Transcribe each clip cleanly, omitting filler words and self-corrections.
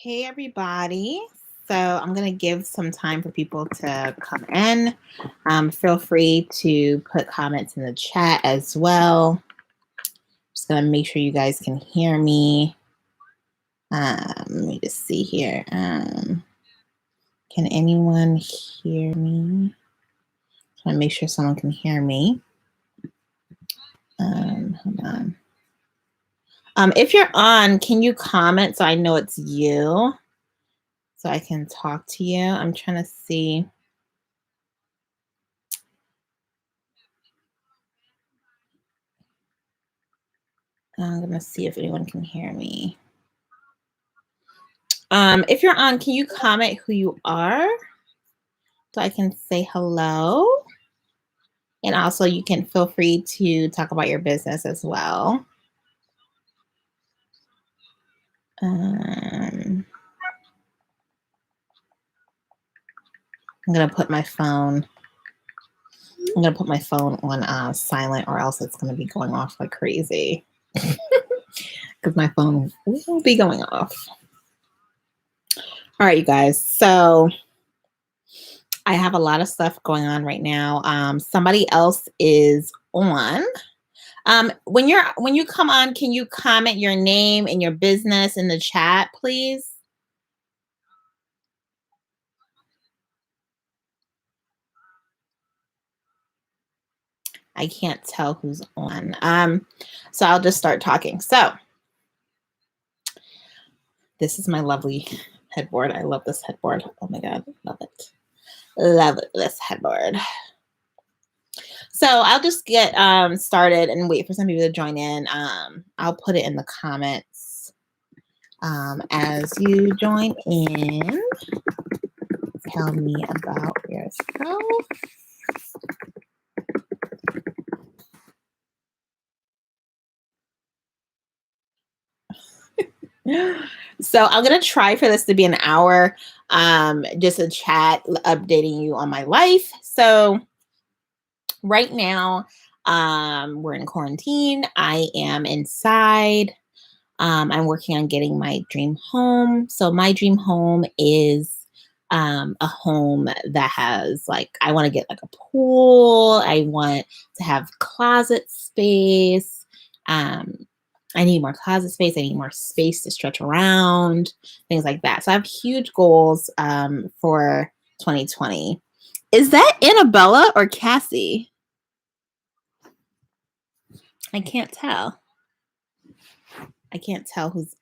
Hey, everybody. So I'm going to give some time for people to come in. Feel free to put comments in the chat as well. Just going to make sure you guys can hear me. Let me just see here. Can anyone hear me? Trying to make sure someone can hear me. Hold on. If you're on, can you comment so I know it's you? So I can talk to you. I'm trying to see. I'm going to see if anyone can hear me. If you're on, can you comment who you are so I can say hello? And also you can feel free to talk about your business as well. I'm going to put my phone on silent, or else it's going to be going off like crazy because my phone will be going off. All right, you guys. So I have a lot of stuff going on right now. Somebody else is on. When you come on, can you comment your name and your business in the chat, please? I can't tell who's on. So I'll just start talking. So this is my lovely headboard. I love this headboard. Oh my God, love it. Love this headboard. So I'll just get started and wait for some people to join in. I'll put it in the comments as you join in. Tell me about yourself. So I'm going to try for this to be an hour, just a chat updating you on my life. So right now, we're in quarantine. I am inside. I'm working on getting my dream home. So my dream home is a home that has I want to get like a pool. I want to have closet space. I need more closet space. I need more space to stretch around, things like that. So I have huge goals for 2020. Is that Annabella or Cassie? I can't tell. I can't tell who's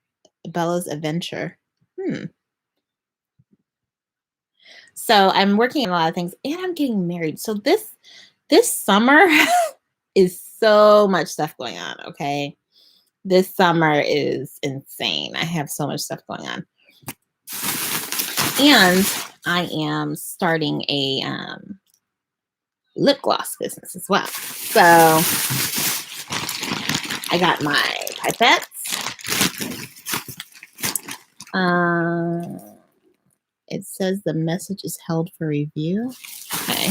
Bella's Adventure. So I'm working on a lot of things, and I'm getting married. So this summer is so much stuff going on, okay? This summer is insane. I have so much stuff going on. And I am starting a lip gloss business as well. So I got my pipettes. It says the message is held for review. Okay.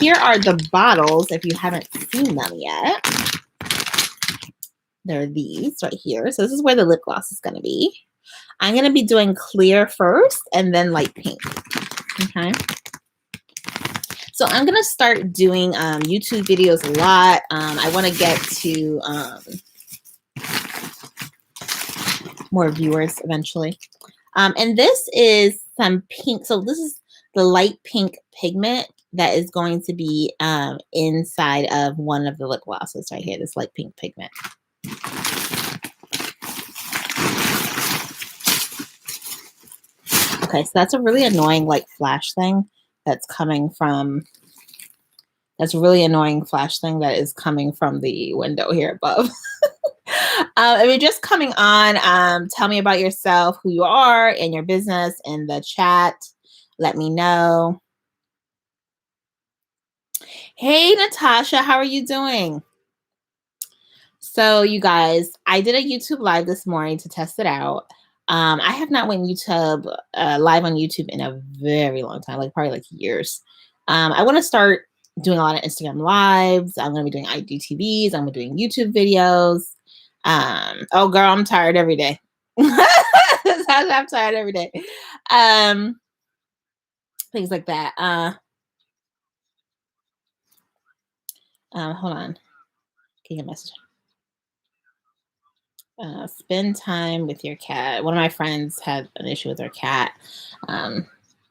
Here are the bottles if you haven't seen them yet. They're these right here. So this is where the lip gloss is going to be. I'm going to be doing clear first and then light pink. Okay. So I'm going to start doing YouTube videos a lot. I want to get to more viewers eventually. And this is some pink. So this is the light pink pigment that is going to be inside of one of the lip glosses right here, this light pink pigment. Okay, so that's a really annoying flash thing that's coming from, that's a really annoying flash thing that is coming from the window here above. If you're just coming on, tell me about yourself, who you are, and your business in the chat. Let me know. Hey, Natasha, how are you doing? So you guys, I did a YouTube live this morning to test it out. I have not went YouTube live on YouTube in a very long time, probably years. I want to start doing a lot of Instagram lives. I'm going to be doing IGTVs. I'm going to be doing YouTube videos. Oh girl, I'm tired every day. I'm tired every day. Things like that. Hold on. Get a message. Spend time with your cat. One of my friends had an issue with their cat. Um,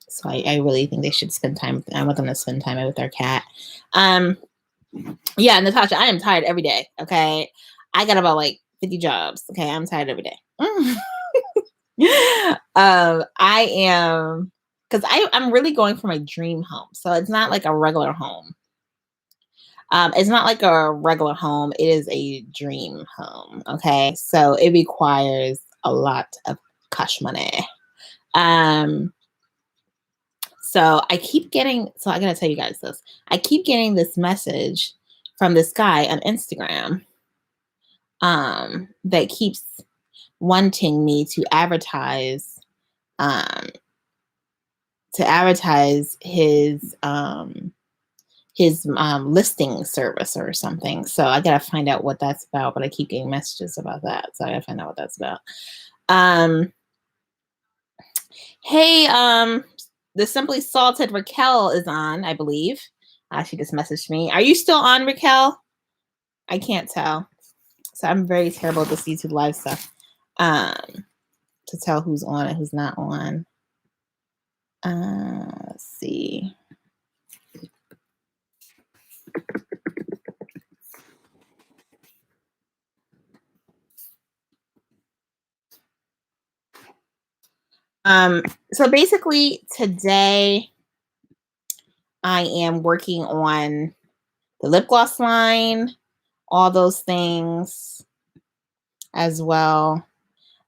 so I really think they should spend time. I want them to spend time with their cat. Yeah, Natasha, I am tired every day. Okay. I got about like 50 jobs. Okay. I'm tired every day. I am, because I'm really going for my dream home. So it's not like a regular home. It's not like a regular home. It is a dream home. Okay. So it requires a lot of cash money. So I keep getting, so I gotta tell you guys this. I keep getting this message from this guy on Instagram that keeps wanting me to advertise um his listing service or something. So I gotta find out what that's about, but I keep getting messages about that. So I gotta find out what that's about. Hey, the Simply Salted Raquel is on, I believe. She just messaged me. Are you still on, Raquel? I can't tell. So I'm very terrible at this YouTube live stuff. To tell who's on and who's not on. Let's see. So basically today I am working on the lip gloss line, all those things as well.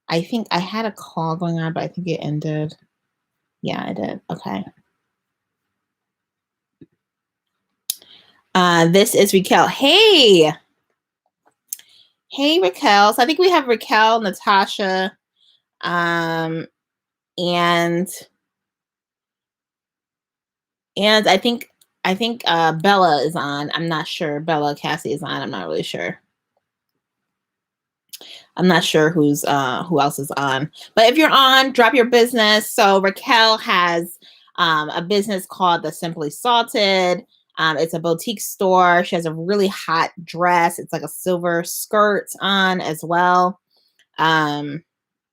I think I had a call going on, but I think it ended. Yeah, I did. Okay. This is Raquel. Hey. Hey, Raquel. So I think we have Raquel, Natasha, and I think Bella is on. I'm not sure. Bella Cassie is on. I'm not really sure. I'm not sure who else is on. But if you're on, drop your business. So Raquel has a business called The Simply Salted. It's a boutique store. She has a really hot dress. It's like a silver skirt on as well.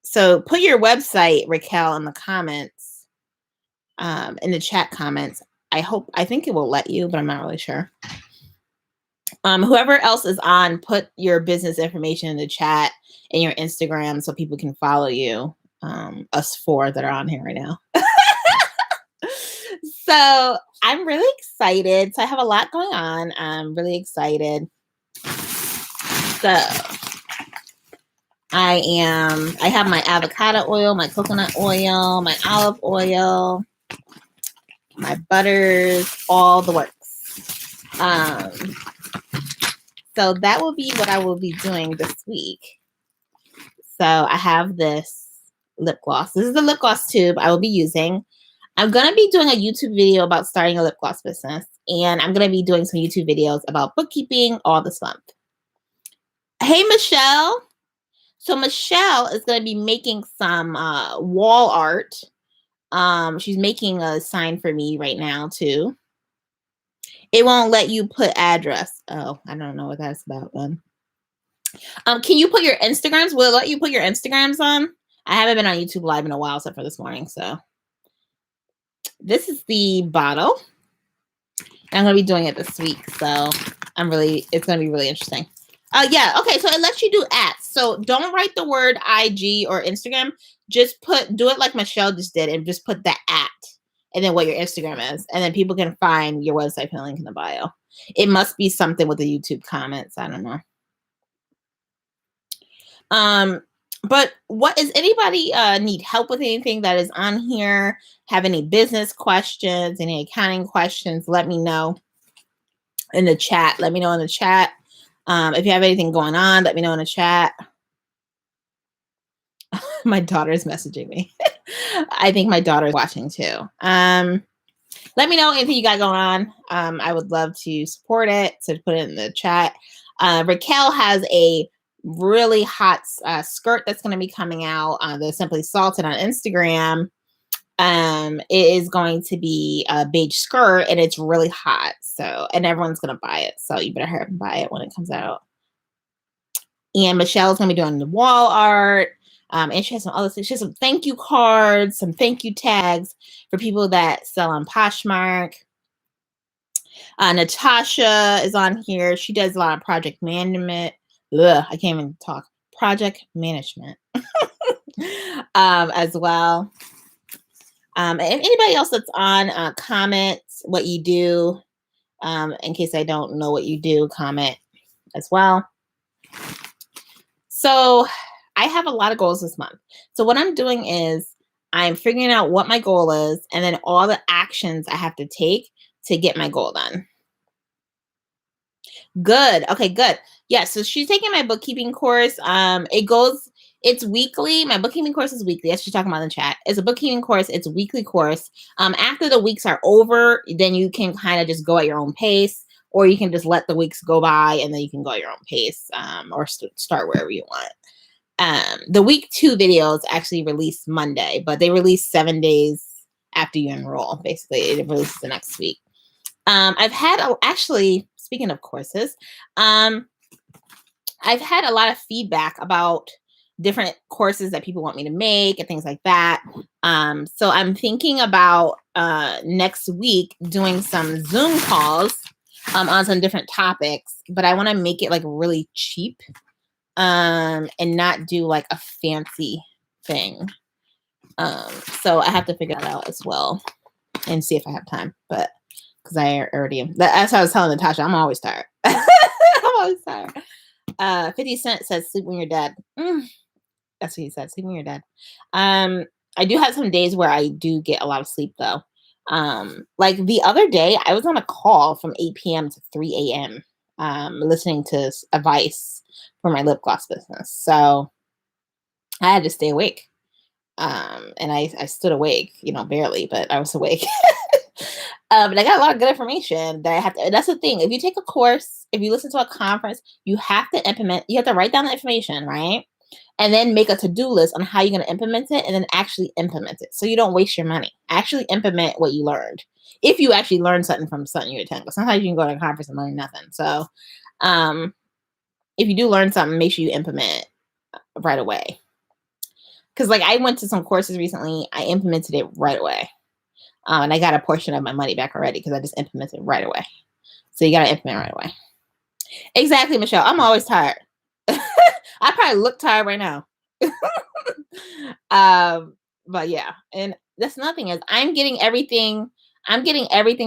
So put your website, Raquel, in the comments, in the chat comments. I think it will let you, but I'm not really sure. Whoever else is on, put your business information in the chat and your Instagram so people can follow you. Us four that are on here right now. So I'm really excited. So I have a lot going on. I'm really excited. So I have my avocado oil, my coconut oil, my olive oil, my butters, all the works. So that will be what I will be doing this week. So I have this lip gloss. This is the lip gloss tube I will be using. I'm going to be doing a YouTube video about starting a lip gloss business. And I'm going to be doing some YouTube videos about bookkeeping all this month. Hey, Michelle. So Michelle is going to be making some wall art. She's making a sign for me right now too. It won't let you put address. Oh, I don't know what that's about then. Can you put your Instagrams? Will it let you put your Instagrams on? I haven't been on YouTube Live in a while except for this morning. So this is the bottle. And I'm going to be doing it this week. So it's going to be really interesting. Yeah. Okay. So it lets you do @. So don't write the word IG or Instagram. Just do it like Michelle just did and just put the @ and then what your Instagram is. And then people can find your website and link in the bio. It must be something with the YouTube comments. I don't know. But what is anybody need help with anything that is on here? Have any business questions, any accounting questions? Let me know in the chat. Let me know in the chat. If you have anything going on, let me know in the chat. My daughter's messaging me. I think my daughter's watching too. Let me know anything you got going on. I would love to support it. So put it in the chat. Raquel has a really hot skirt that's going to be coming out. The Simply Salted on Instagram. It is going to be a beige skirt and it's really hot. So, and everyone's going to buy it. So you better hurry and buy it when it comes out. And Michelle's going to be doing the wall art. And she has some other things. She has some thank you cards, some thank you tags for people that sell on Poshmark. Natasha is on here. She does a lot of project management. Ugh, I can't even talk. Project management as well. And anybody else that's on, comment what you do. In case I don't know what you do, comment as well. So I have a lot of goals this month. So what I'm doing is I'm figuring out what my goal is and then all the actions I have to take to get my goal done. Good. Okay, good. Yeah, so she's taking my bookkeeping course. It's weekly. My bookkeeping course is weekly. That's what she's talking about in the chat. It's a bookkeeping course. It's a weekly course. After the weeks are over, then you can kind of just go at your own pace, or you can just let the weeks go by and then you can go at your own pace, or start wherever you want. The week 2 videos actually release Monday, but they release 7 days after you enroll. Basically, it releases the next week. I've had actually, speaking of courses, I've had a lot of feedback about different courses that people want me to make and things like that. So I'm thinking about next week doing some Zoom calls on some different topics, but I want to make it like really cheap and not do like a fancy thing. So I have to figure that out as well and see if I have time, but because I already am. That's what I was telling Natasha. I'm always tired. I'm always tired. 50 Cent says, sleep when you're dead. That's what he said. Sleep when you're dead. I do have some days where I do get a lot of sleep though. Like the other day, I was on a call from 8 p.m. to 3 a.m. Listening to advice for my lip gloss business. So I had to stay awake. And I stood awake, barely, but I was awake. But I got a lot of good information that I have to, that's the thing. If you take a course, if you listen to a conference, you have to write down the information, right? And then make a to-do list on how you're going to implement it and then actually implement it. So you don't waste your money. Actually implement what you learned. If you actually learn something from something you attend, but sometimes you can go to a conference and learn nothing. So if you do learn something, make sure you implement it right away. Because like I went to some courses recently, I implemented it right away. And I got a portion of my money back already because I just implemented it right away. So you got to implement right away. Exactly, Michelle. I'm always tired. I probably look tired right now. But yeah, and that's nothing is I'm getting everything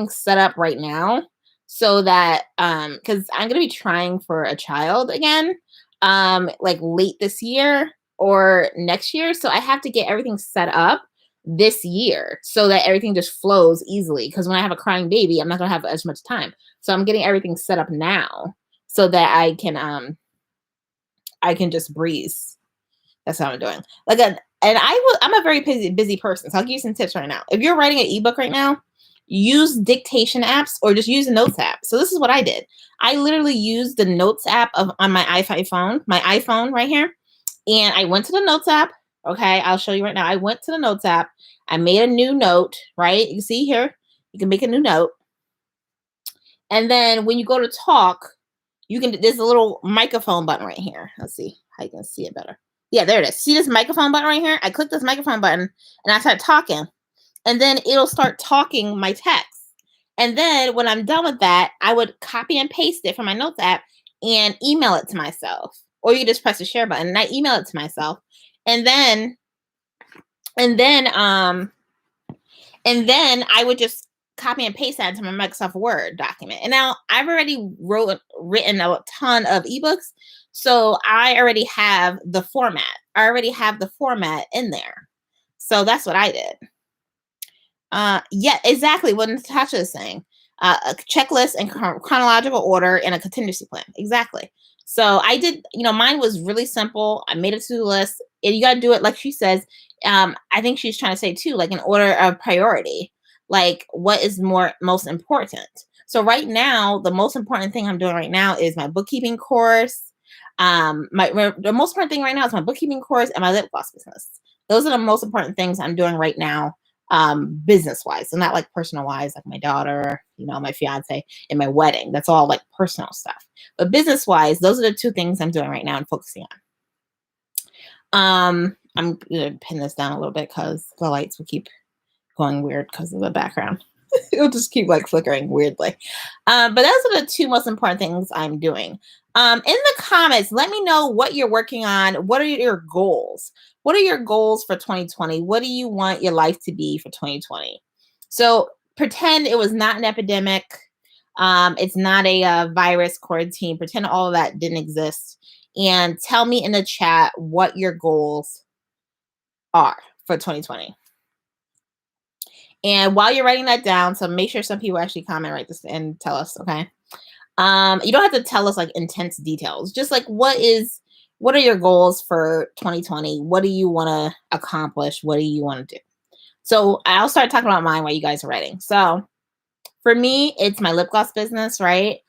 set up right now so that because I'm gonna be trying for a child again, like late this year or next year. So I have to get everything set up this year so that everything just flows easily. Because when I have a crying baby, I'm not gonna have as much time. So I'm getting everything set up now so that I can just breeze. That's what I'm doing. I'm a very busy person. So I'll give you some tips right now. If you're writing an ebook right now, use dictation apps or just use a notes app. So this is what I did. I literally used the notes app on my iPhone right here. And I went to the notes app. Okay, I'll show you right now. I went to the notes app. I made a new note, right? You see here, you can make a new note. And then when you go to talk, there's a little microphone button right here. Let's see how you can see it better. Yeah, there it is. See this microphone button right here? I click this microphone button and I start talking. And then it'll start talking my text. And then when I'm done with that, I would copy and paste it from my notes app and email it to myself. Or you just press the share button and I email it to myself. And then I would just copy and paste that into my Microsoft Word document. And now I've already written a ton of ebooks. So I already have the format. I already have the format in there. So that's what I did. Yeah, exactly what Natasha is saying. A checklist in chronological order and a contingency plan. Exactly. So I did, mine was really simple. I made a to-do list. And you got to do it like she says. I think she's trying to say too, like in order of priority, like what is most important. So right now, the most important thing I'm doing right now is my bookkeeping course. The most important thing right now is my bookkeeping course and my lip gloss business. Those are the most important things I'm doing right now, business wise. So not like personal wise, like my daughter, my fiance, and my wedding. That's all like personal stuff. But business wise, those are the two things I'm doing right now and focusing on. I'm gonna pin this down a little bit because the lights will keep going weird because of the background. It'll just keep like flickering weirdly. But those are the two most important things I'm doing. In the comments, let me know what you're working on. What are your goals? What are your goals for 2020? What do you want your life to be for 2020? So pretend it was not an epidemic. It's not a virus quarantine. Pretend all of that didn't exist. And tell me in the chat what your goals are for 2020. And while you're writing that down, so make sure some people actually comment, write this and tell us, okay? You don't have to tell us like intense details. Just like what are your goals for 2020? What do you want to accomplish? What do you want to do? So I'll start talking about mine while you guys are writing. So for me, it's my lip gloss business, right?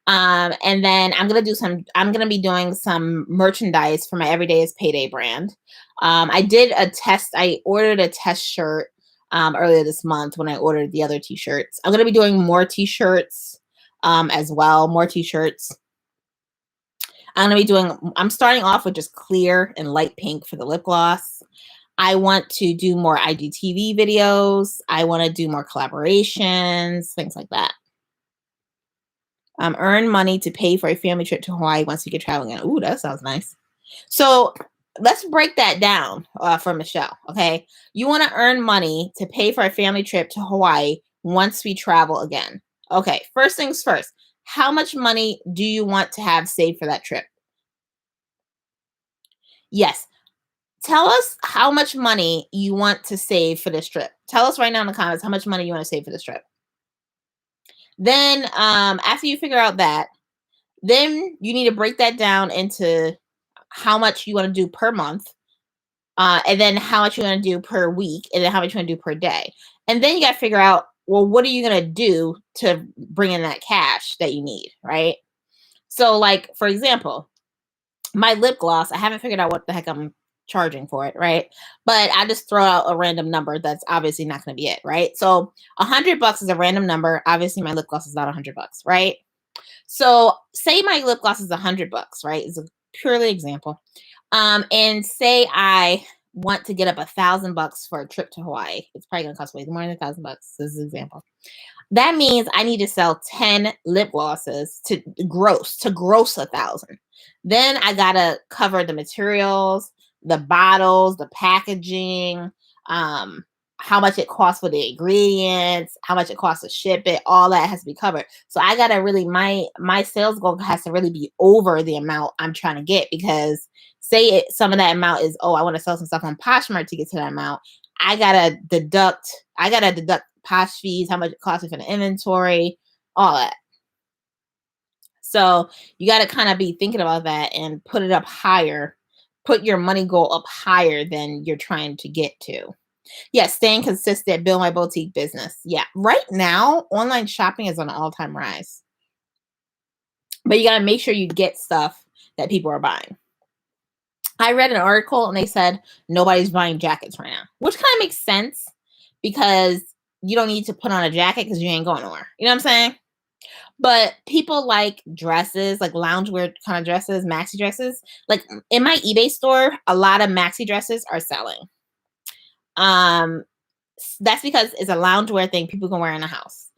And then I'm gonna be doing some merchandise for my Everyday is Payday brand. I ordered a test shirt earlier this month when I ordered the other t-shirts. I'm gonna be doing more t-shirts as well, more t-shirts. I'm starting off with just clear and light pink for the lip gloss. I want to do more IGTV videos. I want to do more collaborations, things like that. Earn money to pay for a family trip to Hawaii once we get traveling. Ooh, that sounds nice. So let's break that down for Michelle, okay? You want to earn money to pay for a family trip to Hawaii once we travel again. Okay, first things first. How much money do you want to have saved for that trip? Yes. Tell us how much money you want to save for this trip. Tell us right now in the comments how much money you want to save for this trip. Then after you figure out that, then you need to break that down into how much you want to do per month, and then how much you want to do per week, and then how much you want to do per day. And then you got to figure out, well, what are you going to do to bring in that cash that you need, right? So like, for example, my lip gloss, I haven't figured out what the heck I'm charging for it, right? But I just throw out a random number that's obviously not going to be it, right? So $100 is a random number. Obviously, my lip gloss is not $100, right? So say my lip gloss is $100, right? It's a purely example. And say I want to get up $1,000 for a trip to Hawaii. It's probably going to cost way more than $1,000. This is an example. That means I need to sell 10 lip glosses to gross 1,000. Then I gotta cover the materials, the bottles, the packaging, how much it costs for the ingredients, how much it costs to ship it, all that has to be covered. So I gotta really, my sales goal has to really be over the amount I'm trying to get, because say some of that amount is, I want to sell some stuff on Poshmark to get to that amount. I gotta deduct Posh fees, how much it costs for the inventory, all that. So you got to kind of be thinking about that and put it up higher. Put your money goal up higher than you're trying to get to. Yeah, staying consistent, build my boutique business. Yeah, right now, online shopping is on an all-time rise. But you got to make sure you get stuff that people are buying. I read an article and they said nobody's buying jackets right now, which kind of makes sense because you don't need to put on a jacket because you ain't going nowhere. You know what I'm saying? But people like dresses, like loungewear kind of dresses, maxi dresses. Like in my eBay store, a lot of maxi dresses are selling. That's because it's a loungewear thing people can wear in the house.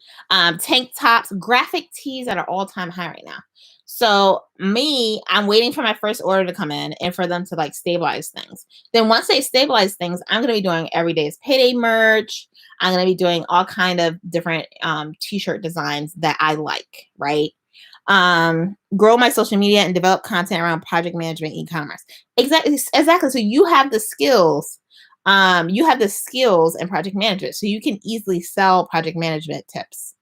Tank tops, graphic tees at an all-time high right now. So I'm waiting for my first order to come in and for them to like stabilize things. Then once they stabilize things, I'm going to be doing Everyday is Payday merch. I'm going to be doing all kind of different t-shirt designs that I like, right? Grow my social media and develop content around project management, e-commerce. Exactly. So you have the skills. You have the skills in project management, so you can easily sell project management tips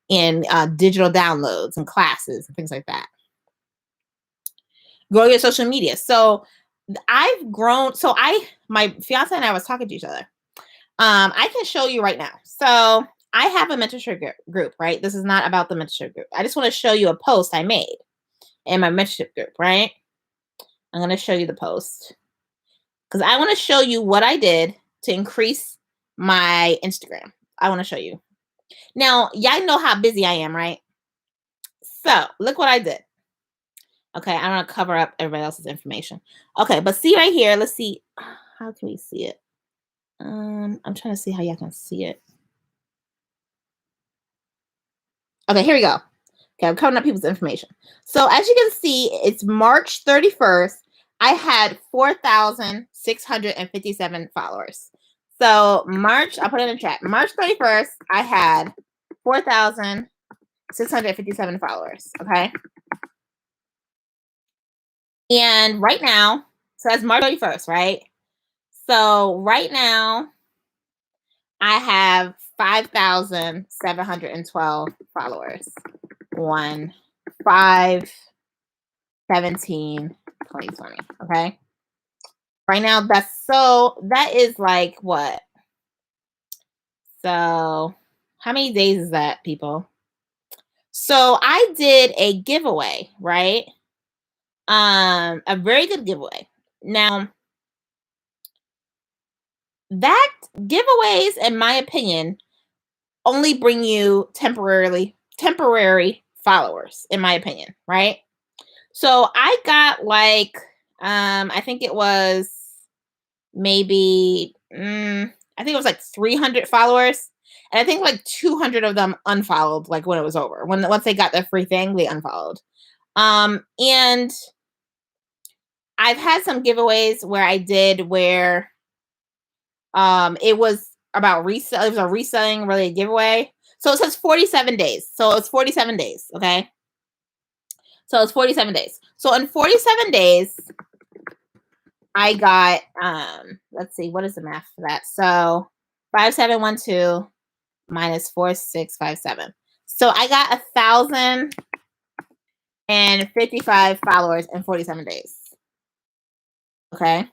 in digital downloads and classes and things like that. Grow your social media. So I've grown. So my fiance and I was talking to each other. I can show you right now. So I have a mentorship group, right? This is not about the mentorship group. I just want to show you a post I made in my mentorship group, right? I'm going to show you the post because I want to show you what I did to increase my Instagram. I want to show you. Now, y'all know how busy I am, right? So look what I did. Okay, I'm going to cover up everybody else's information. Okay, but see right here. Let's see. How can we see it? I'm trying to see how y'all can see it. Okay, here we go. Okay, I'm covering up people's information. So as you can see, it's March 31st. I had 4,657 followers. So I'll put it in the chat. March 31st, I had 4,657 followers. Okay. And right now, so that's March 31st, right? So right now, I have 5,712 followers. 1, 5, 17, 2020. Okay. Right now, that is like what? So how many days is that, people? So I did a giveaway, right? A very good giveaway. Now, that giveaways, in my opinion, only bring you temporary followers, in my opinion, right? So I got like, I think it was maybe, I think it was like 300 followers. And I think like 200 of them unfollowed, like when it was over. Once they got their free thing, they unfollowed. And I've had some giveaways where I did where it was about resell. It was a reselling related giveaway. So it says 47 days. So it's 47 days. Okay. So it's 47 days. So in 47 days, I got, let's see, what is the math for that? So 5712 minus 4657. So I got 1,055 followers in 47 days. Okay.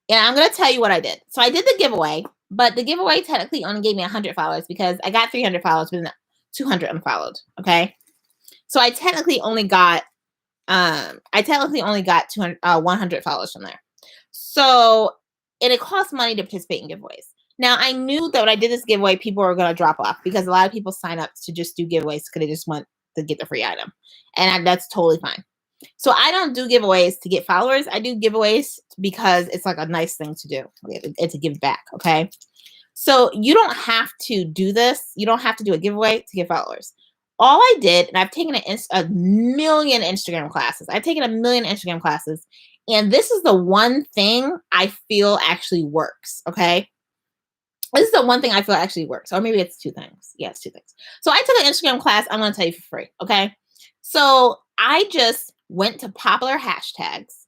And I'm going to tell you what I did. So I did the giveaway, but the giveaway technically only gave me 100 followers because I got 300 followers, but 200 unfollowed. Okay. So I technically only got 100 followers from there. So, and it costs money to participate in giveaways. Now, I knew that when I did this giveaway, people were going to drop off because a lot of people sign up to just do giveaways because they just want to get the free item. And that's totally fine. So I don't do giveaways to get followers. I do giveaways because it's like a nice thing to do and to give back. Okay. So you don't have to do this. You don't have to do a giveaway to get followers. All I did, and I've taken a million Instagram classes. I've taken a million Instagram classes. And this is the one thing I feel actually works. Okay. This is the one thing I feel actually works. Or maybe it's two things. Yeah, it's two things. So I took an Instagram class. I'm going to tell you for free. Okay. So I just went to popular hashtags.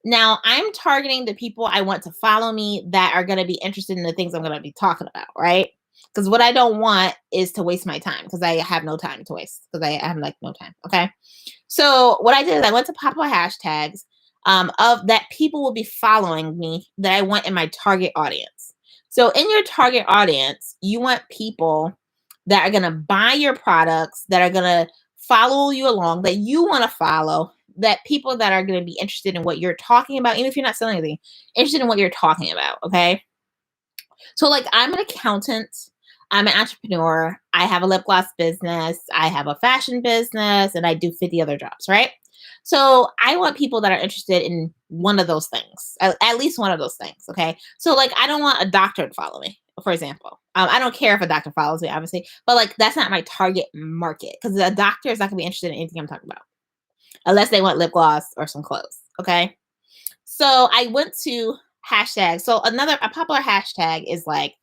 Now I'm targeting the people I want to follow me that are going to be interested in the things I'm going to be talking about. Right. Because what I don't want is to waste my time because I have no time to waste because I have like no time. Okay. So what I did is I went to popular hashtags of that people will be following me that I want in my target audience. So in your target audience, you want people that are going to buy your products, that are going to follow you along, that you want to follow, that people that are going to be interested in what you're talking about, even if you're not selling anything, interested in what you're talking about. Okay. So like I'm an accountant. I'm an entrepreneur. I have a lip gloss business. I have a fashion business and I do 50 other jobs, right? So I want people that are interested in one of those things, at least one of those things. Okay. So like, I don't want a doctor to follow me, for example. I don't care if a doctor follows me, obviously, but like, that's not my target market because a doctor is not going to be interested in anything I'm talking about unless they want lip gloss or some clothes. Okay. So I went to hashtags. So a popular hashtag is like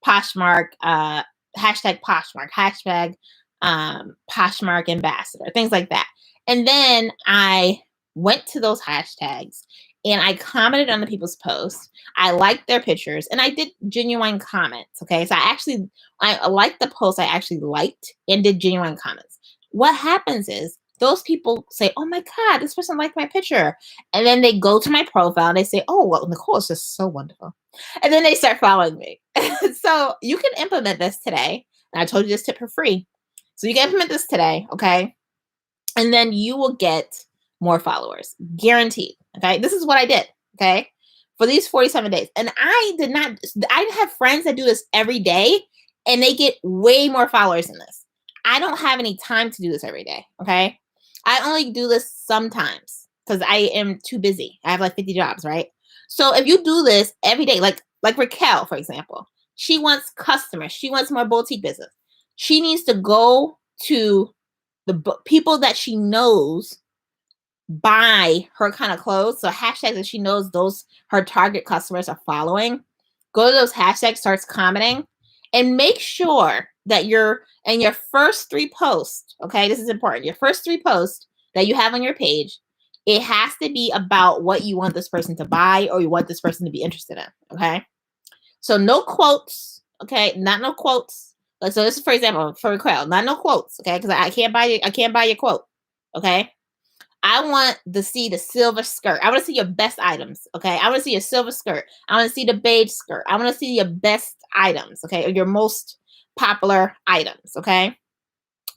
Poshmark, hashtag Poshmark, hashtag Poshmark ambassador, things like that. And then I went to those hashtags and I commented on the people's posts. I liked their pictures and I did genuine comments. Okay. So I liked the post I actually liked and did genuine comments. What happens is those people say, oh my God, this person liked my picture. And then they go to my profile and they say, oh, well, Nicole is just so wonderful. And then they start following me. So you can implement this today. And I told you this tip for free. So you can implement this today. Okay. And then you will get more followers, guaranteed. Okay. This is what I did. Okay. For these 47 days. And I have friends that do this every day and they get way more followers than this. I don't have any time to do this every day. Okay. I only do this sometimes because I am too busy. I have like 50 jobs, right? So if you do this every day, like Raquel, for example, she wants customers. She wants more boutique business. She needs to go to the people that she knows buy her kind of clothes. So hashtags that she knows those her target customers are following. Go to those hashtags, starts commenting, and make sure that you're in your first 3 posts. Okay, this is important. Your first 3 posts that you have on your page, it has to be about what you want this person to buy or you want this person to be interested in. Okay, so no quotes. Okay, not no quotes. Like, so this is, for example, for Raquel, not no quotes. Okay, because I can't buy your quote. Okay. I want to see the silver skirt. I want to see your best items. Okay. I want to see your silver skirt. I want to see the beige skirt. I want to see your best items. Okay. Or your most popular items. Okay.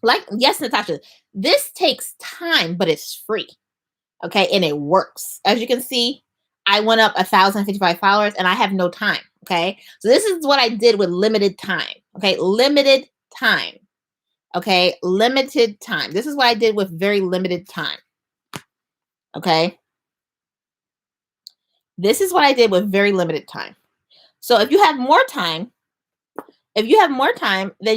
Like, yes, Natasha, this takes time, but it's free. Okay. And it works. As you can see, I went up 1,055 followers and I have no time. Okay. So this is what I did with limited time. Okay. Limited time. Okay. Limited time. This is what I did with very limited time. Okay. This is what I did with very limited time. So if you have more time, then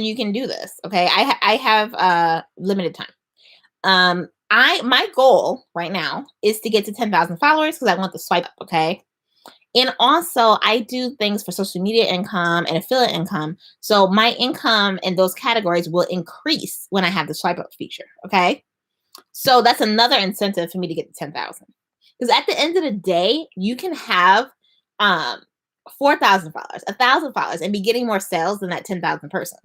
you can do this. Okay. I have limited time. My goal right now is to get to 10,000 followers because I want the swipe up. Okay. And also I do things for social media income and affiliate income. So my income in those categories will increase when I have the swipe up feature. Okay. So that's another incentive for me to get to 10,000. Because at the end of the day, you can have 4,000 followers, 1,000 followers, and be getting more sales than that 10,000 person.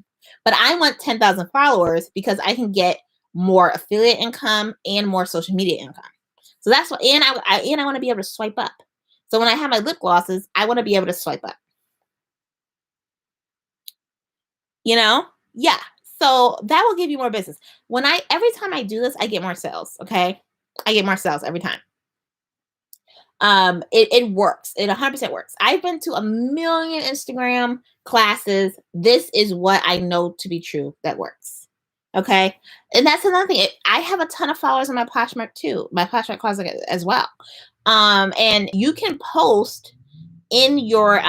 But I want 10,000 followers because I can get more affiliate income and more social media income. So that's what, and I want to be able to swipe up. So when I have my lip glosses, I want to be able to swipe up. You know? Yeah. So that will give you more business. Every time I do this, I get more sales. Okay. I get more sales every time. It works. It 100% works. I've been to a million Instagram classes. This is what I know to be true that works. Okay. And that's another thing. I have a ton of followers on my Poshmark too, my Poshmark closet as well. And you can post in your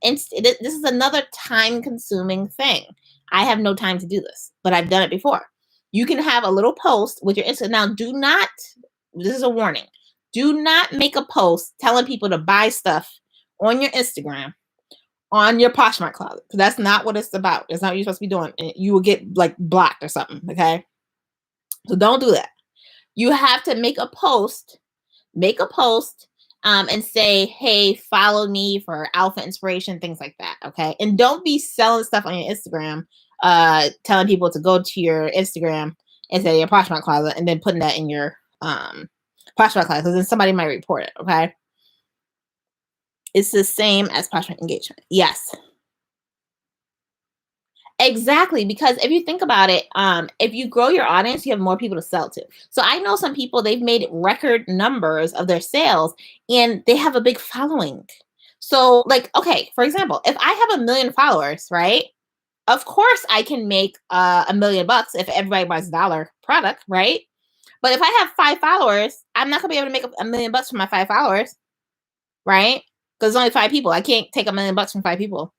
this is another time consuming thing. I have no time to do this, but I've done it before. You can have a little post with your Insta. Now, this is a warning. Do not make a post telling people to buy stuff on your Instagram, on your Poshmark closet, because that's not what it's about. It's not what you're supposed to be doing. You will get like blocked or something. Okay. So don't do that. You have to make a post and say, hey, follow me for alpha inspiration, things like that. Okay. And don't be selling stuff on your Instagram, telling people to go to your Instagram instead of your Poshmark closet and then putting that in your Poshmark closet, because then somebody might report it. Okay. It's the same as Poshmark engagement. Yes. Exactly, because if you think about it, if you grow your audience, you have more people to sell to. So I know some people, they've made record numbers of their sales and they have a big following. So like, okay, for example, if I have 1 million followers, right? Of course I can make $1 million if everybody buys $1 product, right? But if I have 5 followers, I'm not gonna be able to make $1 million from my 5 followers, right? Because there's only 5 people. I can't take $1 million from 5 people.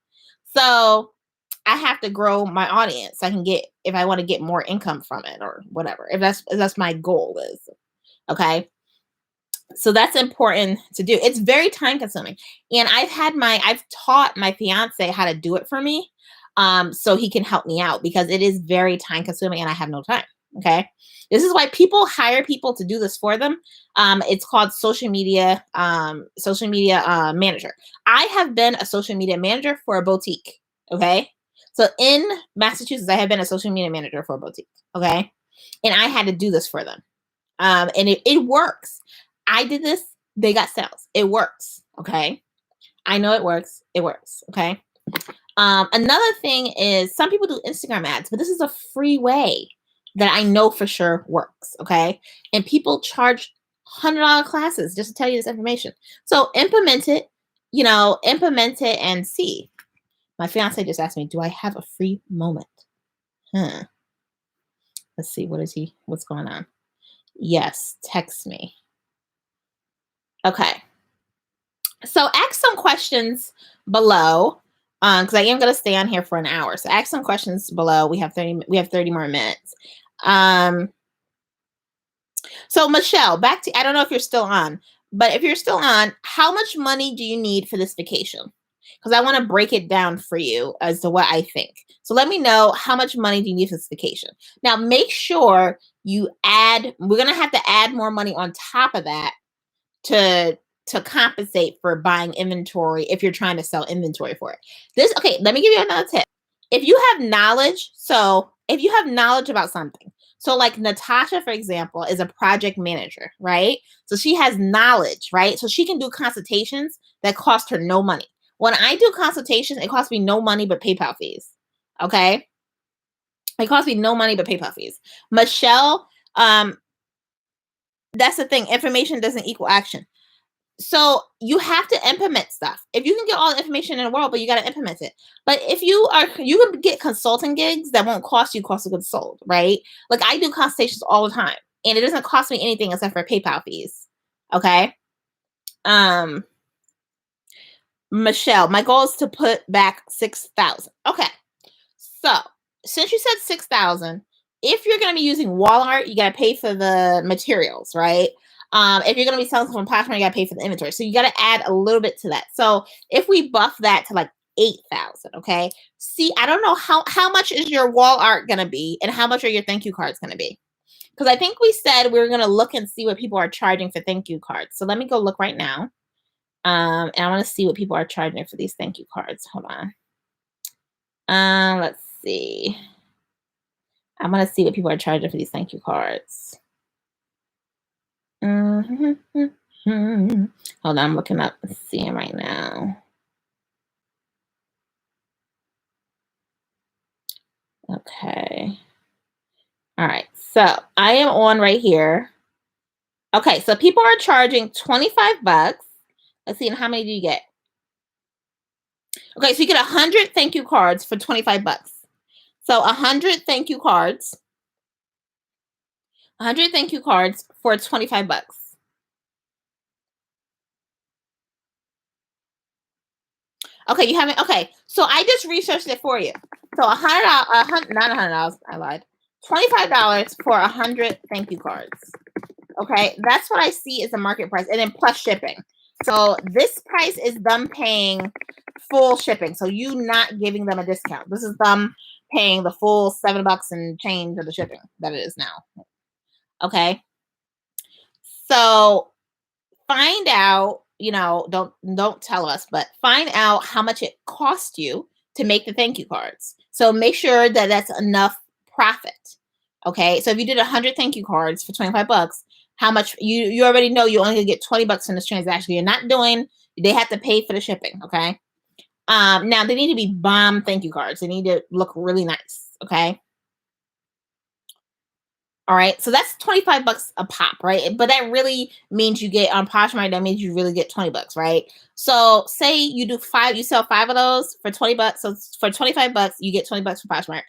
So I have to grow my audience. I can get, if I want to get more income from it or whatever, if that's my goal is. Okay. So that's important to do. It's very time consuming. And I've taught my fiance how to do it for me. So he can help me out because it is very time consuming and I have no time. Okay. This is why people hire people to do this for them. It's called social media manager. I have been a social media manager for a boutique. Okay. So in Massachusetts, I have been a social media manager for a boutique. Okay. And I had to do this for them. And it works. I did this. They got sales. It works. Okay. I know it works. It works. Okay. Another thing is some people do Instagram ads, but this is a free way that I know for sure works. Okay. And people charge $100 classes just to tell you this information. So implement it, implement it and see. My fiance just asked me, do I have a free moment? Huh. Let's see. What's going on? Yes. Text me. Okay. So ask some questions below. Because I am going to stay on here for an hour. So ask some questions below. We have 30 more minutes. So Michelle, back to, I don't know if you're still on, but if you're still on, how much money do you need for this vacation? Because I want to break it down for you as to what I think. So let me know, how much money do you need for this vacation? Now make sure you we're going to have to add more money on top of that to compensate for buying inventory if you're trying to sell inventory for it. Okay, let me give you another tip. If you have knowledge about something, so like Natasha, for example, is a project manager, right? So she has knowledge, right? So she can do consultations that cost her no money. When I do consultations, it costs me no money but PayPal fees. Okay? It costs me no money but PayPal fees. Michelle, that's the thing. Information doesn't equal action. So you have to implement stuff. If you can get all the information in the world, but you got to implement it. But if you can get consulting gigs that won't cost you cost of goods sold, right? Like I do consultations all the time and it doesn't cost me anything except for PayPal fees. Okay. Michelle, my goal is to put back 6,000. Okay. So since you said 6,000, if you're going to be using Walmart, you got to pay for the materials, right? If you're going to be selling from Poshmark, you got to pay for the inventory. So you got to add a little bit to that. So if we buff that to like 8,000, okay? See, I don't know how much is your wall art going to be and how much are your thank you cards going to be? Because I think we said we were going to look and see what people are charging for thank you cards. So let me go look right now. And I want to see what people are charging for these thank you cards. Hold on. Let's see. I want to see what people are charging for these thank you cards. Hold on, I'm looking up and seeing right now. Okay. All right. So I am on right here. Okay. So people are charging $25. Let's see. And how many do you get? Okay. So you get 100 thank you cards for $25. So 100 thank you cards. 100 thank you cards for $25. Okay, you haven't. Okay, so I just researched it for you. So not $100. I lied. $25 for 100 thank you cards. Okay, that's what I see as the market price, and then plus shipping. So this price is them paying full shipping. So you not giving them a discount. This is them paying the full $7 and change of the shipping that it is now. Okay. So find out, don't tell us, but find out how much it cost you to make the thank you cards. So make sure that that's enough profit. Okay. So if you did 100 thank you cards for $25, how much you already know you only gonna get $20 in this transaction. You're not doing, they have to pay for the shipping. Okay. Now they need to be bomb thank you cards. They need to look really nice. Okay. All right, so that's $25 a pop, right? But that really means you get on Poshmark. That means you really get $20, right? So say you sell 5 of those for $20. So for $25, you get $20 for Poshmark.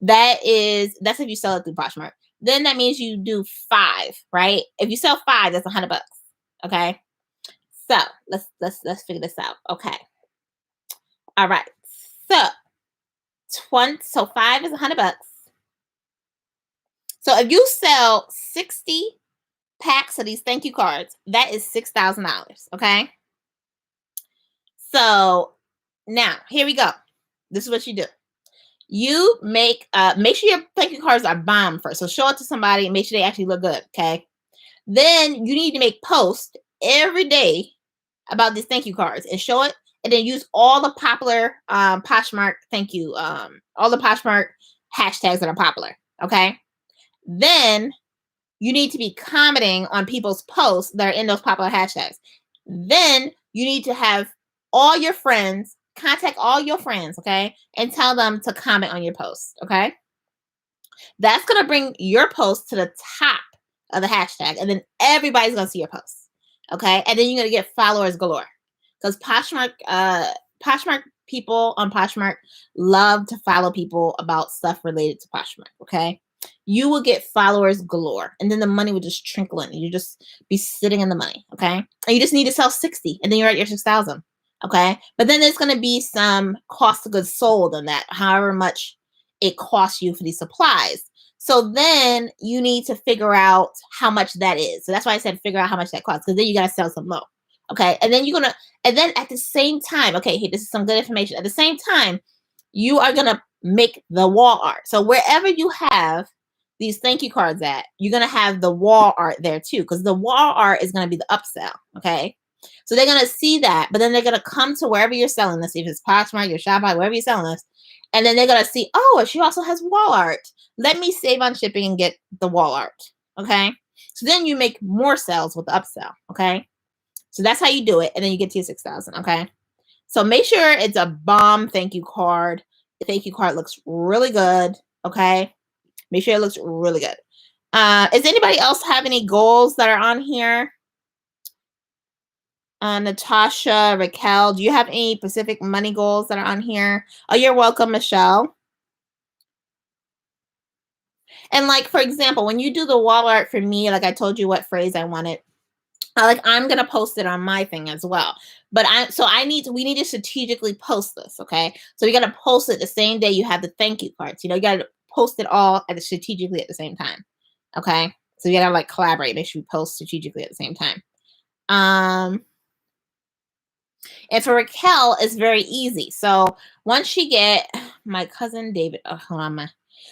That's if you sell it through Poshmark. Then that means you do 5, right? If you sell 5, that's $100. Okay, so let's figure this out. Okay, all right. So 5 is $100. So if you sell 60 packs of these thank you cards, that is $6,000. Okay. So now here we go. This is what you do. You make sure your thank you cards are bomb first. So show it to somebody and make sure they actually look good. Okay. Then you need to make posts every day about these thank you cards and show it, and then use all the popular Poshmark thank you, all the Poshmark hashtags that are popular. Okay. Then you need to be commenting on people's posts that are in those popular hashtags. Then you need to have all your friends, contact all your friends, okay? And tell them to comment on your post, okay? That's going to bring your post to the top of the hashtag, and then everybody's gonna see your posts. Okay, and then you're gonna get followers galore because Poshmark people on Poshmark love to follow people about stuff related to Poshmark. Okay, you will get followers galore, and then the money will just trickle in. You just be sitting in the money. Okay, and you just need to sell 60, and then you're at your 6,000. Okay, but then there's going to be some cost of goods sold on that, however much it costs you for these supplies. So then you need to figure out how much that is. So that's why I said figure out how much that costs, because then you got to sell some low. Okay, and then you're gonna, and then at the same time, okay, hey, this is some good information. At the same time, you are gonna make the wall art. So wherever you have these thank you cards at, you're gonna have the wall art there too, because the wall art is gonna be the upsell. Okay, so they're gonna see that, but then they're gonna come to wherever you're selling this, if it's Poshmark, your Shopify, wherever you're selling this, and then they're gonna see, oh, she also has wall art. Let me save on shipping and get the wall art. Okay, so then you make more sales with the upsell. Okay, so that's how you do it, and then you get to your 6,000. Okay, so make sure it's a bomb thank you card. The thank you card looks really good. Okay, make sure it looks really good. Does anybody else have any goals that are on here? Natasha, Raquel, do you have any specific money goals that are on here? Oh, you're welcome, Michelle. And like, for example, when you do the wall art for me, like I told you what phrase I wanted, like I'm gonna post it on my thing as well. But we need to strategically post this, okay? So we gotta post it the same day you have the thank you cards. You know, you gotta post it all strategically at the same time. Okay. So you gotta like collaborate, make sure you post strategically at the same time. And for Raquel, it's very easy. So once you get my cousin David, oh, hold on,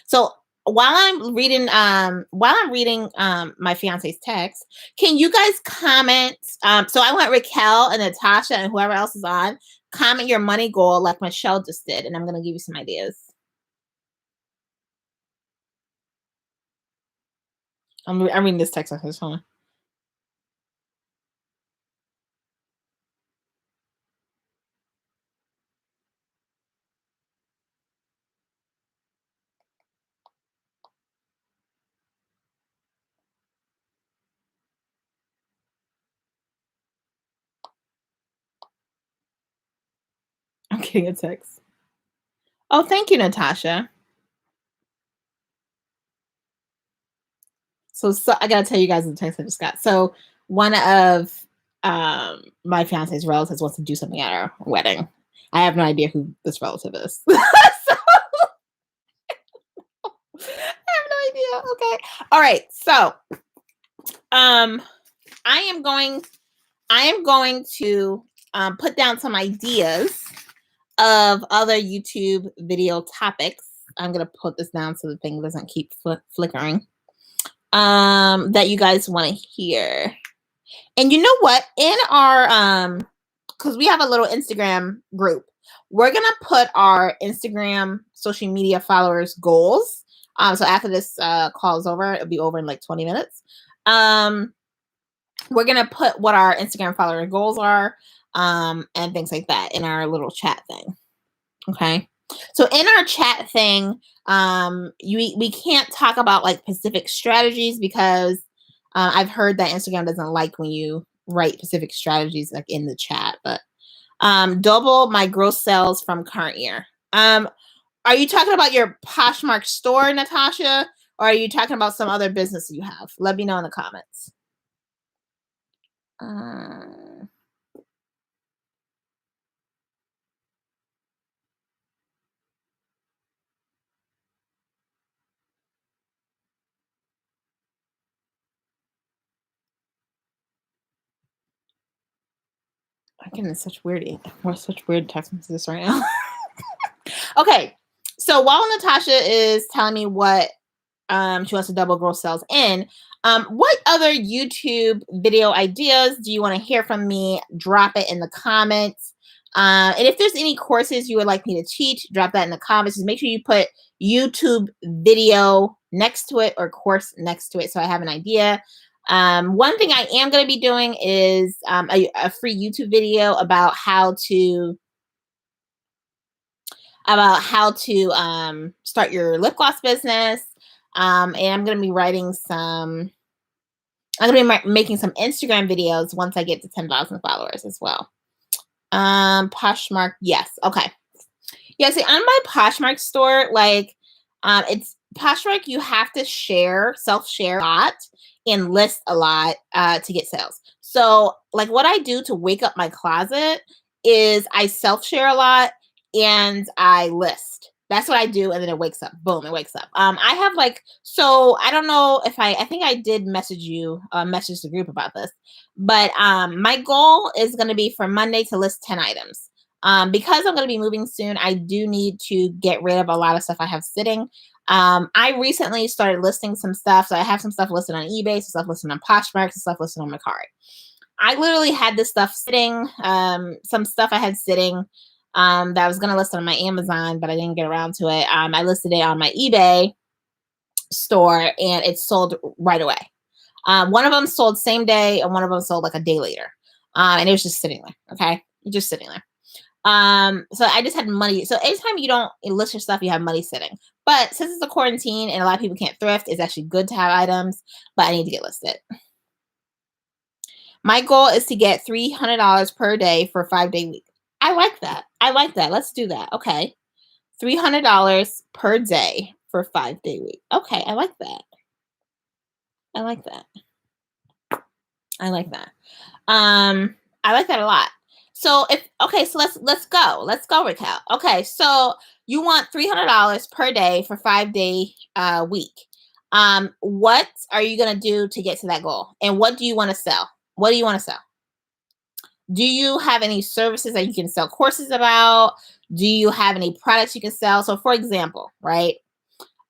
so while I'm reading my fiance's text, can you guys comment? So I want Raquel and Natasha and whoever else is on, comment your money goal like Michelle just did, and I'm gonna give you some ideas. I'm reading this text on his phone. I'm getting a text. Oh, thank you, Natasha. So I gotta tell you guys the text I just got. So one of my fiance's relatives wants to do something at our wedding. I have no idea who this relative is. So, I have no idea. Okay. All right. So I am going to put down some ideas of other YouTube video topics. I'm gonna put this down so the thing doesn't keep flickering. That you guys want to hear. And you know what? In our because we have a little Instagram group, we're gonna put our Instagram social media followers goals. So after this call is over, it'll be over in like 20 minutes. We're gonna put what our Instagram follower goals are, and things like that in our little chat thing. Okay. So in our chat thing, we can't talk about like specific strategies because I've heard that Instagram doesn't like when you write specific strategies like in the chat. But double my gross sales from current year. Are you talking about your Poshmark store, Natasha, or are you talking about some other business you have? Let me know in the comments. I'm getting such weird text messages right now. Okay, so while Natasha is telling me what she wants to double gross sales in, what other YouTube video ideas do you want to hear from me? Drop it in the comments. And if there's any courses you would like me to teach, drop that in the comments. Just make sure you put YouTube video next to it or course next to it so I have an idea. One thing I am going to be doing is a free YouTube video about how to start your lip gloss business. And I'm going to be writing some I'm gonna be making some Instagram videos once I get to 10,000 followers as well. Poshmark, yes. Okay. Yeah, see, on my Poshmark store, like, it's Poshmark, you have to self-share a lot and list a lot to get sales. So, like, what I do to wake up my closet is I self-share a lot and I list. That's what I do, and then it wakes up. Boom, it wakes up. I have like, so I don't know if I think I did message the group about this, but my goal is going to be for Monday to list 10 items. Because I'm going to be moving soon, I do need to get rid of a lot of stuff I have sitting. I recently started listing some stuff. So I have some stuff listed on eBay, some stuff listed on Poshmark, some stuff listed on Mercari. I literally had this stuff sitting, some stuff I had sitting that I was going to list on my Amazon, but I didn't get around to it. I listed it on my eBay store and it sold right away. One of them sold same day and one of them sold like a day later. And it was just sitting there. Okay. Just sitting there. So I just had money. So anytime you don't list your stuff, you have money sitting. But since it's a quarantine and a lot of people can't thrift, it's actually good to have items, but I need to get listed. My goal is to get $300 per day for a 5-day week. I like that. I like that. Let's do that. Okay. $300 per day for a 5-day week. Okay. I like that. I like that. I like that. I like that a lot. So so let's go. Let's go, Raquel. Okay, so you want $300 per day for 5-day week. What are you gonna do to get to that goal? And what do you want to sell? What do you want to sell? Do you have any services that you can sell courses about? Do you have any products you can sell? So for example, right?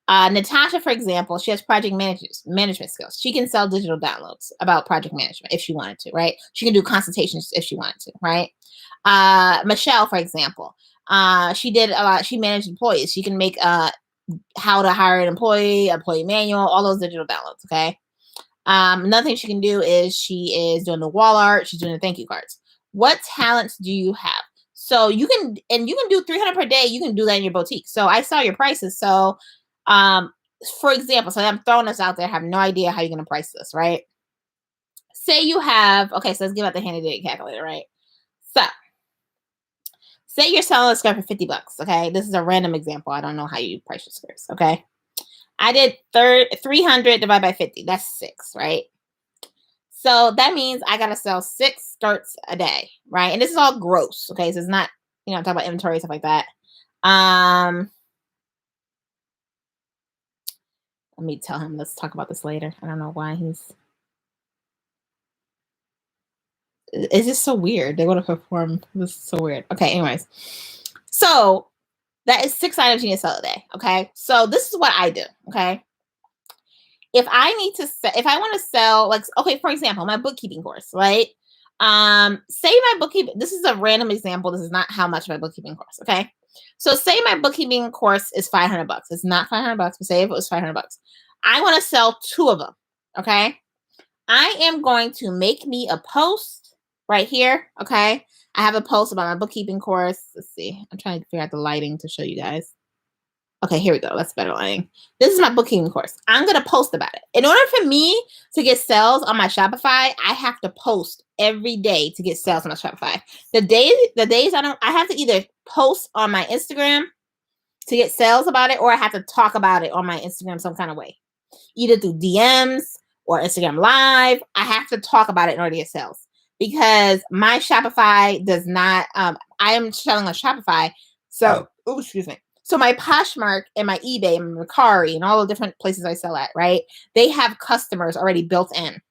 Natasha, for example, she has project management skills. She can sell digital downloads about project management if she wanted to, right? She can do consultations if she wanted to, right? Michelle, for example, she did a lot. She managed employees. She can make how to hire an employee manual, all those digital downloads. Okay. Another thing she can do is she is doing the wall art. She's doing the thank you cards. What talents do you have? So you can do 300 per day. You can do that in your boutique. So I saw your prices. So for example, so I'm throwing this out there. I have no idea how you're going to price this, right? Say you have, okay, so let's give out the handy dandy calculator, right? So say you're selling a skirt for $50. Okay. This is a random example. I don't know how you price your skirts. Okay. I did 300 divided by 50. That's 6, right? So that means I got to sell 6 skirts a day, right? And this is all gross. Okay. So it's not, I'm talking about inventory, stuff like that. Let me tell him, let's talk about this later. I don't know why it's just so weird. They want to perform. This is so weird. Okay, anyways. So that is 6 items you need to sell a day. Okay. So this is what I do. Okay. If I want to sell, like, okay, for example, my bookkeeping course, right? Say my bookkeeping, this is a random example. This is not how much my bookkeeping course. Okay. So say my bookkeeping course is $500. It's not $500, but say if it was $500. I want to sell 2 of them. Okay. I am going to make me a post right here. Okay. I have a post about my bookkeeping course. Let's see. I'm trying to figure out the lighting to show you guys. Okay, here we go. That's better lighting. This is my bookkeeping course. I'm going to post about it. In order for me to get sales on my Shopify, I have to post every day to get sales on my Shopify. The days I have to either post on my Instagram to get sales about it, or I have to talk about it on my Instagram some kind of way. Either through DMs or Instagram Live. I have to talk about it in order to get sales. Because my Shopify does not, I am selling on Shopify. So, excuse me. So my Poshmark and my eBay and Mercari and all the different places I sell at, right? They have customers already built in.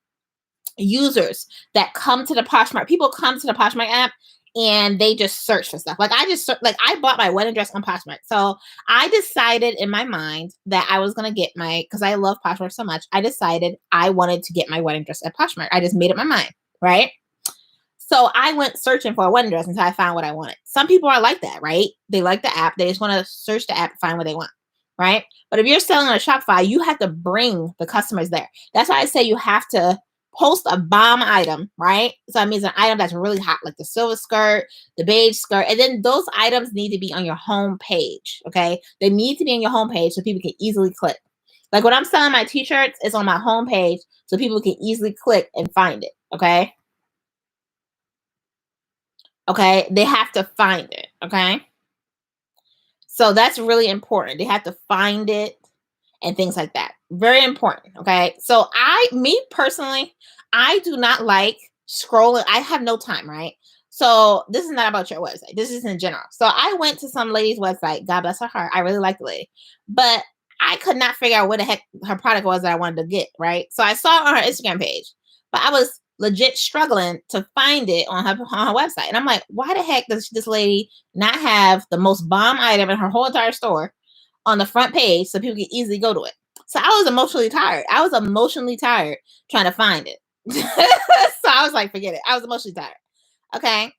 Users that come to the Poshmark. People come to the Poshmark app and they just search for stuff. Like I bought my wedding dress on Poshmark. So I decided in my mind that I was going to get because I love Poshmark so much. I decided I wanted to get my wedding dress at Poshmark. I just made up my mind, right? So I went searching for a wedding dress until I found what I wanted. Some people are like that, right? They like the app. They just want to search the app and find what they want, right? But if you're selling on a Shopify, you have to bring the customers there. That's why I say you have to post a bomb item, right? So it means an item that's really hot, like the silver skirt, the beige skirt. And then those items need to be on your home page, okay? They need to be on your home page so people can easily click. Like when I'm selling my t-shirts, it's on my homepage so people can easily click and find it. Okay. Okay. They have to find it. Okay. So that's really important. They have to find it and things like that. Very important. Okay. So me personally, I do not like scrolling. I have no time, right? So this is not about your website. This is in general. So I went to some lady's website. God bless her heart. I really like the lady, but I could not figure out what the heck her product was that I wanted to get. Right. So I saw it on her Instagram page, but I was legit struggling to find it on her website. And I'm like, why the heck does this lady not have the most bomb item in her whole entire store on the front page so people can easily go to it? So I was emotionally tired. I was emotionally tired trying to find it. So I was like, forget it. I was emotionally tired. Okay.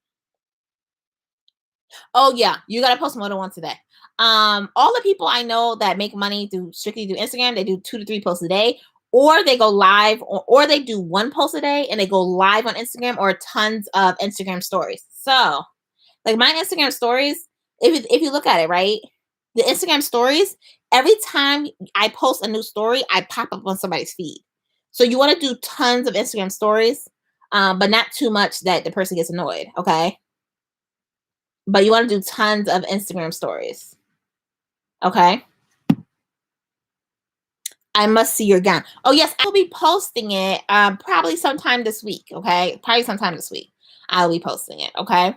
Oh yeah, you gotta post more than once a day. All the people I know that make money do strictly do Instagram, they do 2 to 3 posts a day, or they go live, or they do one post a day and they go live on Instagram or tons of Instagram stories. So like my Instagram stories, if you look at it, right, the Instagram stories, every time I post a new story, I pop up on somebody's feed. So you want to do tons of Instagram stories, but not too much that the person gets annoyed. Okay, but you want to do tons of Instagram stories. Okay. I must see your gown. Oh yes, I will be posting it probably sometime this week. Okay, probably sometime this week. I'll be posting it. Okay.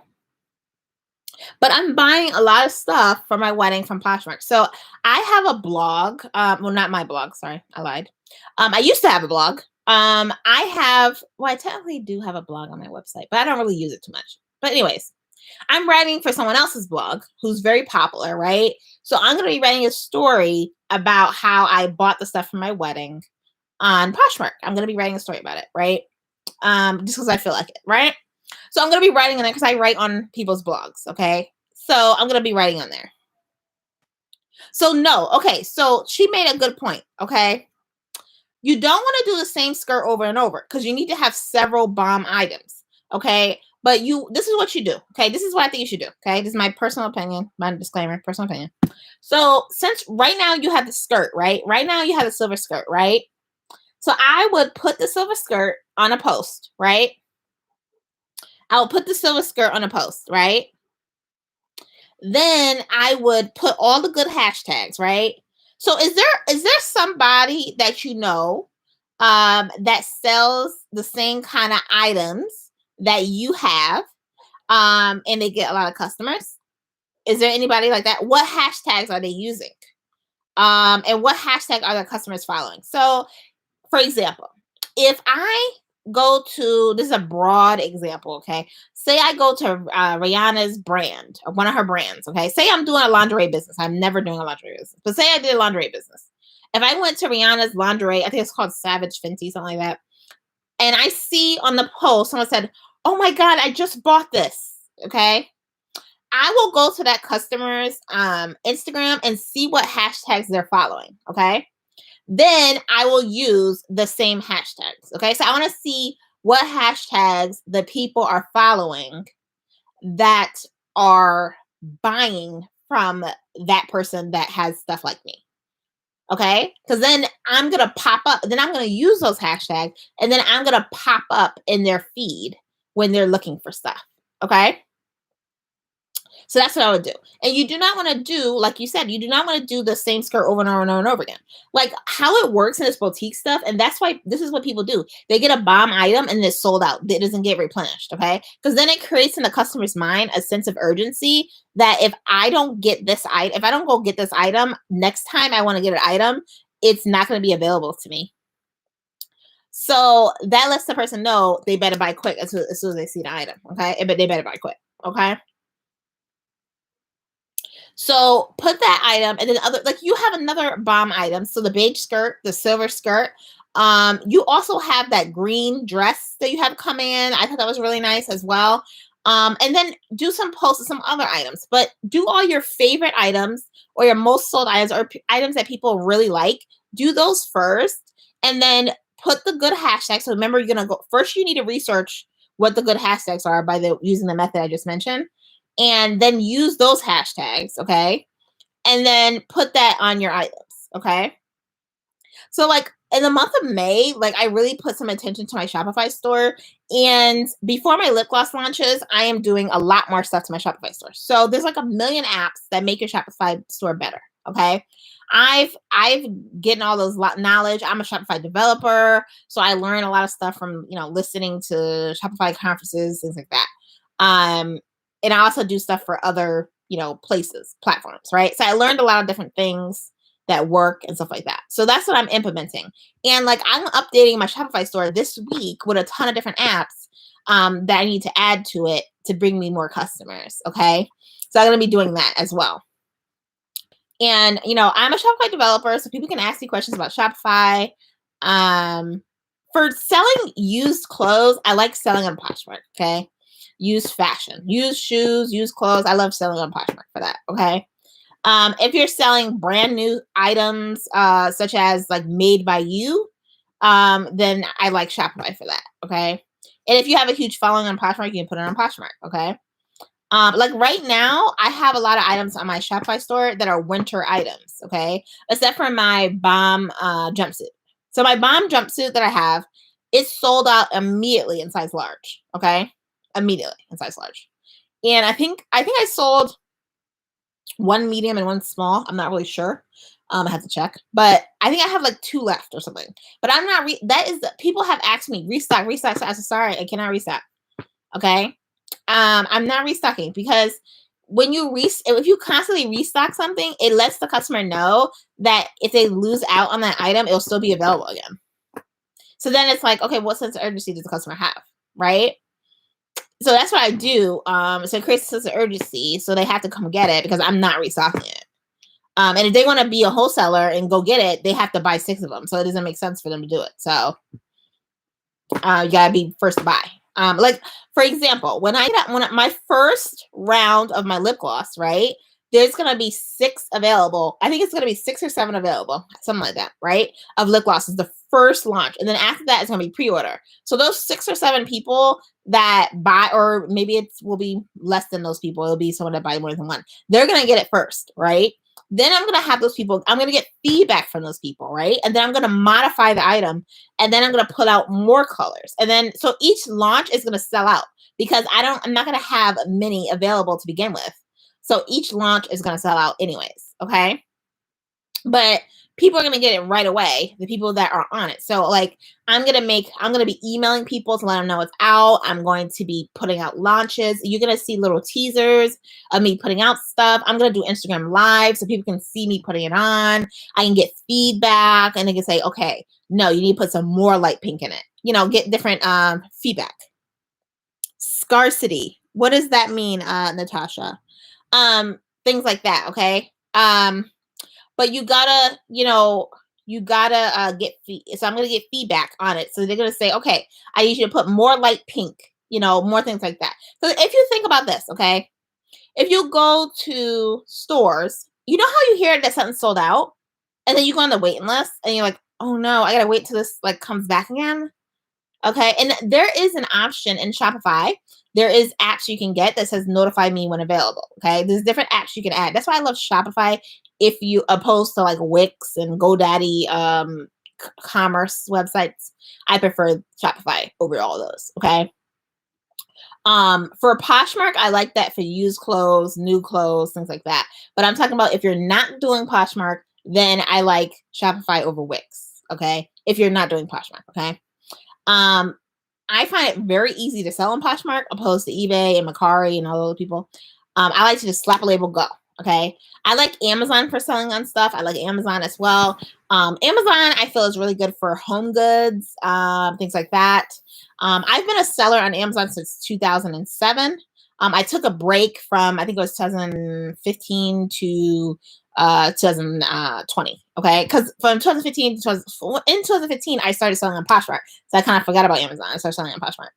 But I'm buying a lot of stuff for my wedding from Poshmark. So I have a blog. Well, not my blog. Sorry, I lied. I used to have a blog. I technically do have a blog on my website, but I don't really use it too much. But anyways, I'm writing for someone else's blog who's very popular, right? So I'm going to be writing a story about how I bought the stuff for my wedding on Poshmark. I'm going to be writing a story about it, right? Just because I feel like it, right? So I'm going to be writing on there because I write on people's blogs, okay? So I'm going to be writing on there. So no, okay. So she made a good point, okay? You don't want to do the same skirt over and over because you need to have several bomb items, okay? But this is what you do, okay? This is what I think you should do, okay? This is my personal opinion, my disclaimer, personal opinion. So since right now you have the skirt, right? Right now you have the silver skirt, right? So I would put the silver skirt on a post, right? I'll put the silver skirt on a post, right? Then I would put all the good hashtags, right? So is there somebody that you know that sells the same kind of items that you have and they get a lot of customers? Is there anybody like that? What hashtags are they using? And what hashtag are their customers following? So for example, if I go to, this is a broad example, okay? Say I go to Rihanna's brand, or one of her brands, okay? Say I'm doing a lingerie business. I'm never doing a lingerie business, but say I did a lingerie business. If I went to Rihanna's lingerie, I think it's called Savage Fenty, something like that, and I see on the post, someone said, oh my God, I just bought this, okay? I will go to that customer's Instagram and see what hashtags they're following, okay? Then I will use the same hashtags. Okay. So I want to see what hashtags the people are following that are buying from that person that has stuff like me. Okay. Because then I'm going to pop up, then I'm going to use those hashtags and then I'm going to pop up in their feed when they're looking for stuff. Okay. So that's what I would do. And you do not want to do, like you said, you do not want to do the same skirt over and over and over and over again. Like how it works in this boutique stuff, and that's why this is what people do. They get a bomb item and it's sold out. It doesn't get replenished, okay? Because then it creates in the customer's mind a sense of urgency that if I don't get this item, if I don't go get this item, next time I want to get an item, it's not going to be available to me. So that lets the person know they better buy quick as soon as they see the item, okay? But they better buy quick, okay? So put that item and then other, like you have another bomb item. So the beige skirt, the silver skirt. You also have that green dress that you have come in. I thought that was really nice as well. And then do some posts of some other items, but do all your favorite items or your most sold items or items that people really like. Do those first and then put the good hashtags. So remember, you're going to go first, you need to research what the good hashtags are by using the method I just mentioned. And then use those hashtags, okay? And then put that on your items, okay? So like in the month of May, like I really put some attention to my Shopify store. And before my lip gloss launches, I am doing a lot more stuff to my Shopify store. So there's like a million apps that make your Shopify store better. Okay. I've getting all those knowledge. I'm a Shopify developer. So I learn a lot of stuff from, listening to Shopify conferences, things like that. And I also do stuff for other, places, platforms, right? So I learned a lot of different things that work and stuff like that. So that's what I'm implementing. And like I'm updating my Shopify store this week with a ton of different apps that I need to add to it to bring me more customers. Okay. So I'm going to be doing that as well. And, I'm a Shopify developer, so people can ask me questions about Shopify. For selling used clothes, I like selling on Poshmark. Okay. Used fashion, used shoes, used clothes. I love selling on Poshmark for that. Okay. If you're selling brand new items, such as like made by you, then I like Shopify for that. Okay. And if you have a huge following on Poshmark, you can put it on Poshmark. Okay. Like right now, I have a lot of items on my Shopify store that are winter items. Okay. Except for my bomb jumpsuit. So my bomb jumpsuit that I have, it's sold out immediately in size large. Okay. Immediately in size large. And I think I sold one medium and one small. I'm not really sure. I have to check, but I think I have like 2 left or something. But I'm not. People have asked me restock. So I said sorry, I cannot restock. Okay, I'm not restocking because when if you constantly restock something, it lets the customer know that if they lose out on that item, it'll still be available again. So then it's like, okay, what sense of urgency does the customer have, right? So that's what I do. So it creates a sense of urgency, so they have to come get it because I'm not restocking it. And if they want to be a wholesaler and go get it, they have to buy 6 of them. So it doesn't make sense for them to do it. So you gotta be first to buy. Like for example, when my first round of my lip gloss, right? There's gonna be 6 available. I think it's gonna be 6 or 7 available, something like that, right? Of lip glosses, the first launch, and then after that, it's gonna be pre-order. So those 6 or 7 people that buy, or maybe it will be less than those people. It'll be someone that buy more than one. They're gonna get it first, right? Then I'm going to have those people, I'm going to get feedback from those people, right? And then I'm going to modify the item, and then I'm going to put out more colors. And then, so each launch is going to sell out because I'm not going to have many available to begin with. So each launch is going to sell out anyways. Okay. But people are going to get it right away, the people that are on it. So like I'm going to be emailing people to let them know it's out. I'm going to be putting out launches. You're going to see little teasers of me putting out stuff. I'm going to do Instagram live so people can see me putting it on. I can get feedback and they can say, okay, no, you need to put some more light pink in it. Get different feedback. Scarcity. What does that mean, Natasha? Things like that. Okay. But you gotta get so I'm gonna get feedback on it. So they're gonna say, okay, I need you to put more light pink, more things like that. So if you think about this, okay, if you go to stores, you know how you hear that something's sold out, and then you go on the waiting list, and you're like, oh no, I gotta wait till this like comes back again. Okay, and there is an option in Shopify. There is apps you can get that says notify me when available. Okay, there's different apps you can add. That's why I love Shopify. If you opposed to like Wix and GoDaddy commerce websites, I prefer Shopify over all those. Okay. For Poshmark, I like that for used clothes, new clothes, things like that. But I'm talking about if you're not doing Poshmark, then I like Shopify over Wix. Okay, if you're not doing Poshmark. Okay. I find it very easy to sell on Poshmark opposed to eBay and Mercari and all those people. I like to just slap a label, go. Okay. I like Amazon for selling on stuff. I like Amazon as well. Amazon, I feel, is really good for home goods, things like that. I've been a seller on Amazon since 2007. I took a break from, I think it was 2015 to 2020. Okay. Because from 2015 to in 2015, I started selling on Poshmark. So I kind of forgot about Amazon. I started selling on Poshmark.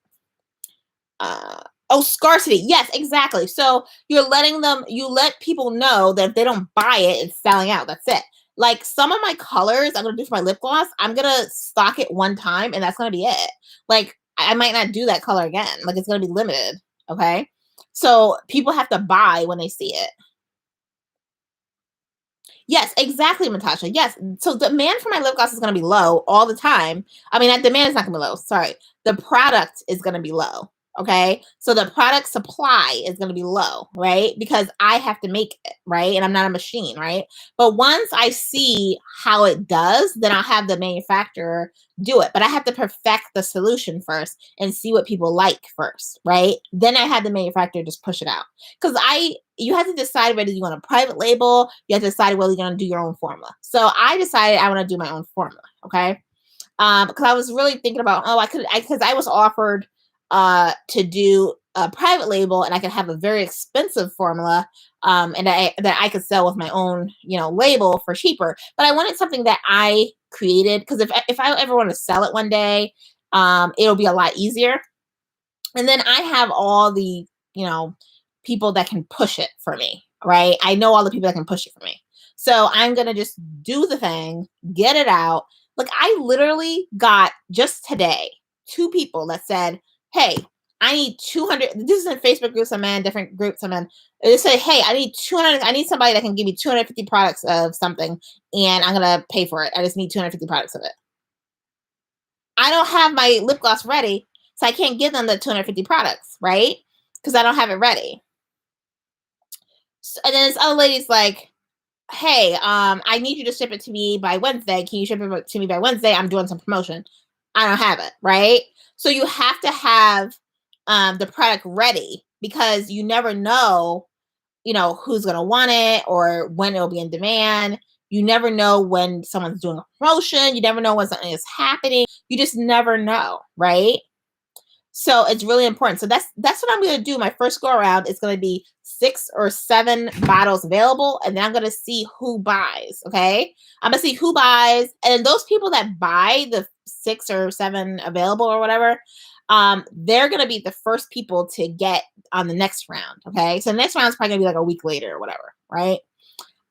Scarcity. Yes, exactly. So you let people know that if they don't buy it, it's selling out. That's it. Like some of my colors I'm going to do for my lip gloss, I'm going to stock it one time and that's going to be it. Like I might not do that color again. Like it's going to be limited. Okay. So people have to buy when they see it. Yes, exactly, Natasha. Yes. So demand for my lip gloss is going to be low all the time. I mean, that demand is not going to be low. Sorry. The product is going to be low. Okay. So the product supply is going to be low, right? Because I have to make it, right? And I'm not a machine, right? But once I see how it does, then I'll have the manufacturer do it. But I have to perfect the solution first and see what people like first, right? Then I have the manufacturer just push it out. Because you have to decide whether you want a private label, you have to decide whether you're going to do your own formula. So I decided I want to do my own formula. Okay. Because I was really thinking about, because I was offered to do a private label and I could have a very expensive formula, and that I could sell with my own, label for cheaper. But I wanted something that I created, because if I ever want to sell it one day, it'll be a lot easier. And then I have all the, people that can push it for me, right? I know all the people that can push it for me. So I'm going to just do the thing, get it out. Like, I literally got just today 2 people that said, hey, I need 200. This is in Facebook groups I'm in, different groups I'm in. They say, hey, I need 200. I need somebody that can give me 250 products of something, and I'm going to pay for it. I just need 250 products of it. I don't have my lip gloss ready, so I can't give them the 250 products, right? Because I don't have it ready. So, and then this other lady's like, hey, I need you to ship it to me by Wednesday. Can you ship it to me by Wednesday? I'm doing some promotion. I don't have it, right? So you have to have the product ready, because you never know, who's going to want it or when it'll be in demand. You never know when someone's doing a promotion. You never know when something is happening. You just never know, right? So it's really important. So that's what I'm going to do. My first go around is going to be 6 or 7 bottles available, and then I'm going to see who buys. Okay, I'm going to see who buys, and those people that buy the 6 or 7 available or whatever, they're going to be the first people to get on the next round. Okay, so the next round is probably going to be like a week later or whatever, right?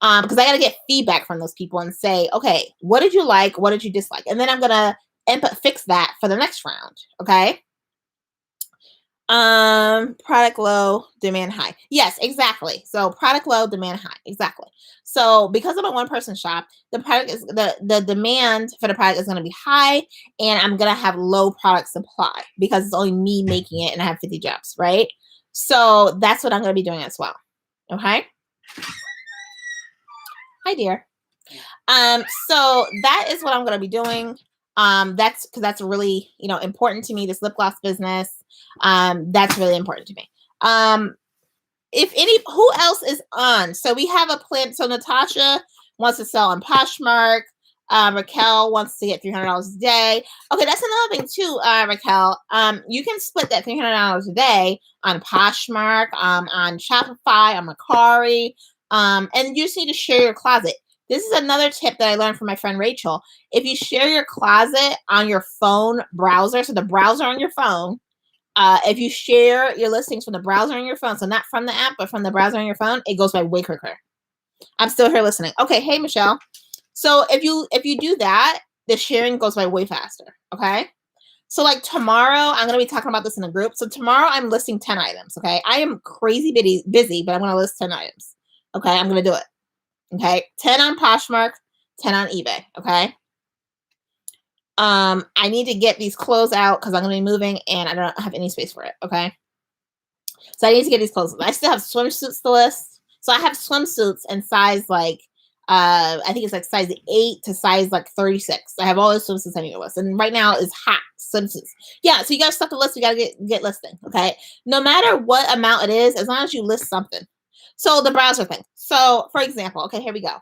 Because I got to get feedback from those people and say, okay, what did you like? What did you dislike? And then I'm going to fix that for the next round. Okay. Product low, demand high. Yes, exactly. So product low, demand high. Exactly. So because I'm a one-person shop, the demand for the product is going to be high, and I'm going to have low product supply because it's only me making it and I have 50 jobs, right? So that's what I'm going to be doing as well. Okay. Hi, dear. So that is what I'm going to be doing. That's because that's really, important to me, this lip gloss business. That's really important to me. Who else is on? So we have a plan. So Natasha wants to sell on Poshmark. Raquel wants to get $300 a day. Okay, that's another thing too, Raquel. You can split that $300 a day on Poshmark, on Shopify, on Mercari, and you just need to share your closet. This is another tip that I learned from my friend Rachel. If you share your closet on your phone browser, so the browser on your phone, if you share your listings from the browser on your phone, so not from the app, but from the browser on your phone, it goes by way quicker. I'm still here listening. Okay, hey Michelle. So if you do that, the sharing goes by way faster. Okay. So like tomorrow, I'm gonna be talking about this in a group. So tomorrow I'm listing 10 items. Okay. I am crazy busy, but I'm gonna list 10 items. Okay, I'm gonna do it. Okay, 10 on Poshmark, 10 on eBay. Okay. I need to get these clothes out because I'm gonna be moving and I don't have any space for it. Okay. So I need to get these clothes. I still have swimsuits to list. So I have swimsuits in size like I think it's like size 8 to size like 36. I have all those swimsuits I need to list. And right now is hot swimsuits. Yeah, so you got stuff to list, you gotta get listing. Okay. No matter what amount it is, as long as you list something. So the browser thing. So for example, okay, here we go.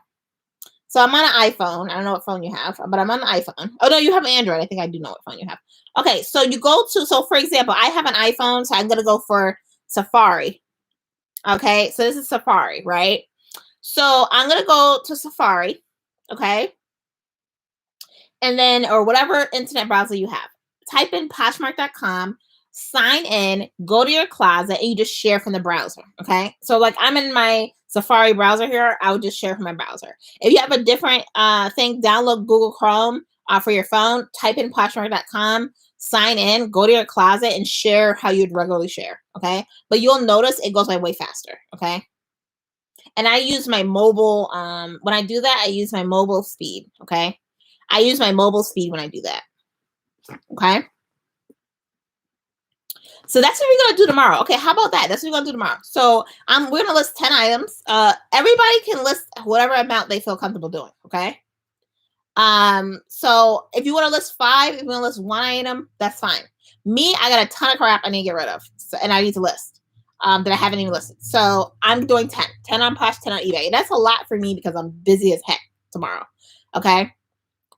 So I'm on an iPhone. I don't know what phone you have, but I'm on an iPhone. Oh no, you have an Android. I think I do know what phone you have. Okay, so you go to, so for example, I have an iPhone, so I'm gonna go for Safari. Okay, so this is Safari, right? So I'm gonna go to Safari, okay, and then or whatever internet browser you have. Type in Poshmark.com, sign in, go to your closet, and you just share from the browser. Okay, so like I'm in my Safari browser here, I would just share from my browser. If you have a different thing, download Google Chrome for your phone. Type in Poshmark.com, sign in, go to your closet, and share how you'd regularly share. Okay, but you'll notice it goes by way faster. Okay. And I use my mobile, when I do that, I use my mobile speed, okay? I use my mobile speed when I do that, okay? So that's what we're gonna do tomorrow. Okay, how about that? That's what we're gonna do tomorrow. So we're gonna list 10 items. Everybody can list whatever amount they feel comfortable doing, okay? So if you want to list 5, if you want to list 1 item, that's fine. Me, I got a ton of crap I need to get rid of, and I need to list that I haven't even listed. So I'm doing 10 on Posh, 10 on eBay. And that's a lot for me because I'm busy as heck tomorrow. Okay.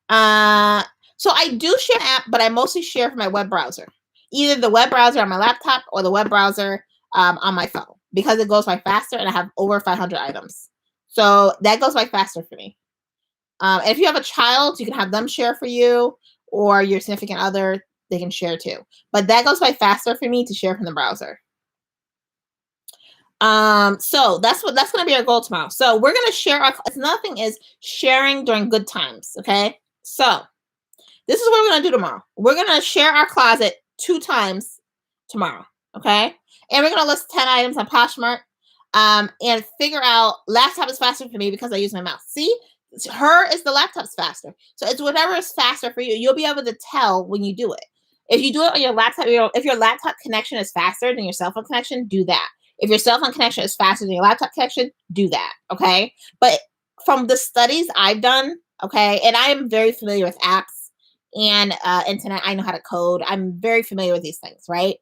So I do share an app, but I mostly share from my web browser, either the web browser on my laptop or the web browser on my phone, because it goes by faster, and I have over 500 items. So that goes by faster for me. And if you have a child, you can have them share for you, or your significant other, they can share too. But that goes by faster for me to share from the browser. So that's going to be our goal tomorrow. So we're going to share another thing is sharing during good times. Okay. So this is what we're going to do tomorrow. We're going to share our closet 2 times tomorrow. Okay. And we're going to list 10 items on Poshmark, and figure out laptop is faster for me because I use my mouse. See, her is the laptop's faster. So it's whatever is faster for you. You'll be able to tell when you do it. If you do it on your laptop, if your laptop connection is faster than your cell phone connection, do that. If your cell phone connection is faster than your laptop connection, do that. Okay. But from the studies I've done, okay, and I am very familiar with apps and internet. I know how to code. I'm very familiar with these things, right?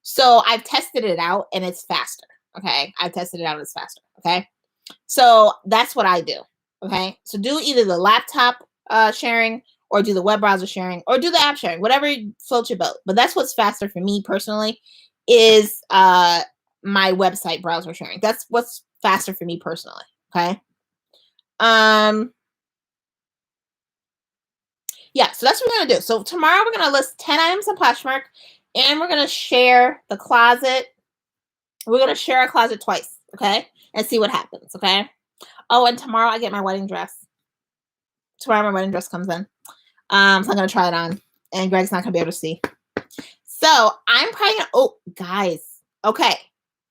So I've tested it out and it's faster. Okay. I've tested it out and it's faster. Okay. So that's what I do. Okay. So do either the laptop sharing, or do the web browser sharing, or do the app sharing, whatever floats your boat. But that's what's faster for me personally is my website browser sharing. That's what's faster for me personally. Okay. Yeah, so that's what we're gonna do. So tomorrow we're gonna list 10 items on Poshmark, and we're gonna share the closet. We're gonna share our closet twice, okay? And see what happens, okay? Oh, and tomorrow I get my wedding dress. Tomorrow my wedding dress comes in. So I'm gonna try it on, and Greg's not gonna be able to see. So I'm probably gonna, oh guys, okay.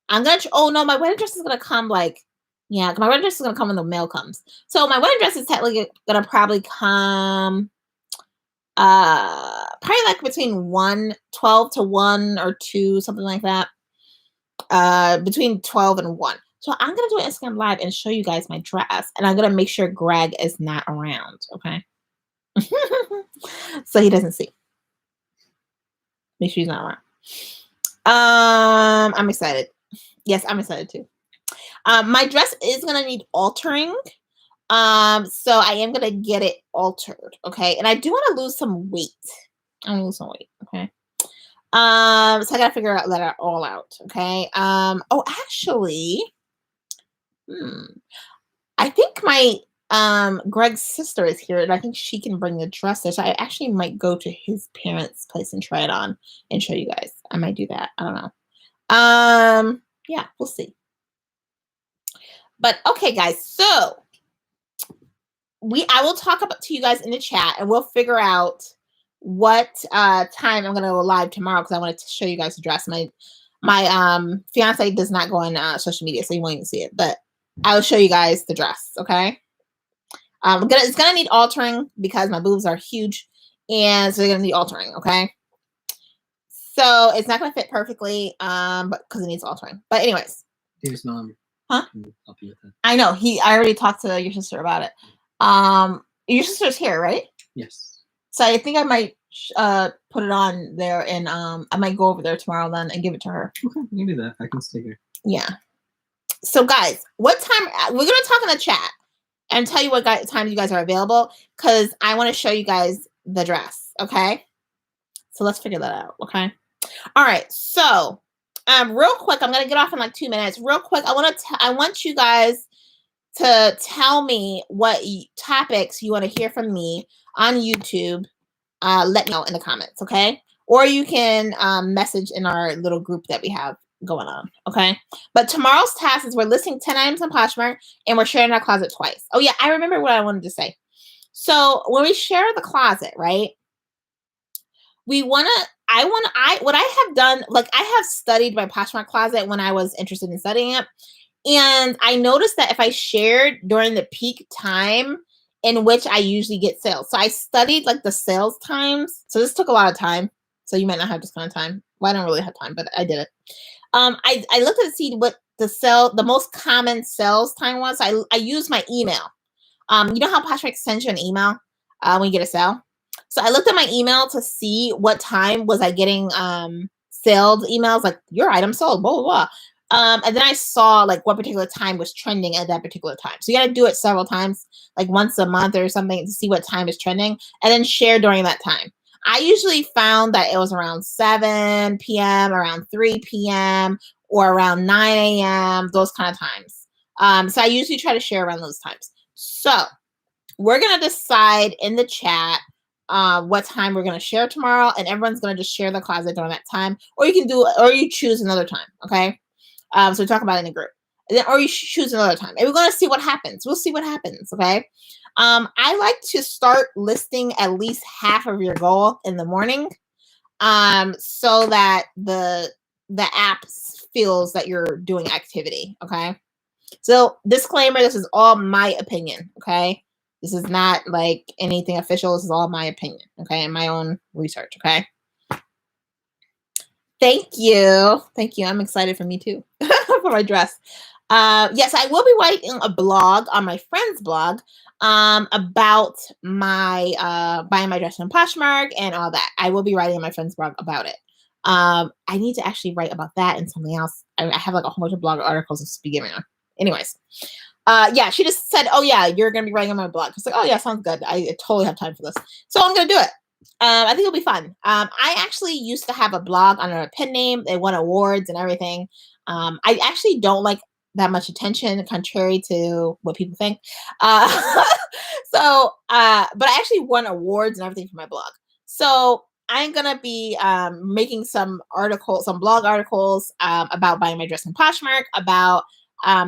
I'm gonna, oh no, my wedding dress is gonna come like, yeah, my wedding dress is gonna come when the mail comes. So my wedding dress is technically gonna probably come probably like between 12 to 1 or 2, something like that. Between 12 and 1. So I'm gonna do an Instagram live and show you guys my dress, and I'm gonna make sure Greg is not around, okay? So he doesn't see. Make sure he's not around. I'm excited. Yes, I'm excited too. My dress is gonna need altering. So I am gonna get it altered, okay? And I do want to lose some weight. I'm gonna lose some weight, okay? So I gotta figure out that all out, okay? Oh, actually, I think my Greg's sister is here, and I think she can bring the dress there. So I actually might go to his parents' place and try it on and show you guys. I might do that. I don't know. Yeah, we'll see. But okay, guys, so I will talk about to you guys in the chat, and we'll figure out what time I'm gonna go live tomorrow, because I wanted to show you guys the dress. My fiance does not go on social media, so you won't even see it, but I will show you guys the dress. Okay. It's gonna need altering because my boobs are huge, and so they're gonna need altering. Okay. So it's not gonna fit perfectly, but because it needs altering. But anyways. Dave's mom. Huh? Help you with that. I know. I already talked to your sister about it. Your sister's here, right? Yes. So I think I might put it on there, and I might go over there tomorrow then and give it to her. Okay, you can do that. I can stay here. Yeah. So guys, what time we're gonna talk in the chat and tell you what times you guys are available, because I want to show you guys the dress. Okay. So let's figure that out. Okay. All right. So real quick, I'm gonna get off in like 2 minutes. Real quick, I want you guys to tell me what topics you want to hear from me on YouTube. Let me know in the comments, okay? Or you can message in our little group that we have going on, okay? But tomorrow's task is we're listing 10 items on Poshmark, and we're sharing our closet twice. Oh yeah, I remember what I wanted to say. So when we share the closet, right? What I have done, like I have studied my Poshmark closet when I was interested in studying it. And I noticed that if I shared during the peak time in which I usually get sales. So I studied like the sales times. So this took a lot of time. So you might not have this kind of time. Well, I don't really have time, but I did it. I looked at to see what the most common sales time was. I used my email. You know how Poshmark sends you an email when you get a sale? So I looked at my email to see what time was I getting sales emails, like your item sold, blah, blah, blah. And then I saw like what particular time was trending at that particular time. So you got to do it several times, like once a month or something to see what time is trending and then share during that time. I usually found that it was around 7 p.m., around 3 p.m., or around 9 a.m., those kind of times. So I usually try to share around those times. So we're going to decide in the chat what time we're going to share tomorrow, and everyone's going to just share the closet during that time, or you choose another time. Okay. So we talk about it in a group, and then, or you choose another time, and we're going to see what happens. We'll see what happens. Okay. I like to start listing at least half of your goal in the morning, so that the app feels that you're doing activity. Okay. So disclaimer, this is all my opinion. Okay. This is not like anything official. This is all my opinion. Okay. And my own research. Okay. Thank you. Thank you. I'm excited for me too, for my dress. Yes, I will be writing a blog on my friend's blog about my buying my dress from Poshmark and all that. I will be writing on my friend's blog about it. I need to actually write about that and something else. I have like a whole bunch of blog articles to be giving on. Anyways, yeah, she just said, "Oh yeah, you're gonna be writing on my blog." It's like, "Oh yeah, sounds good. I totally have time for this." So I'm gonna do it. I think it'll be fun. I actually used to have a blog under a pen name. They won awards and everything. I actually don't like that much attention, contrary to what people think. But I actually won awards and everything for my blog. So I'm gonna be making some blog articles about buying my dress in Poshmark, about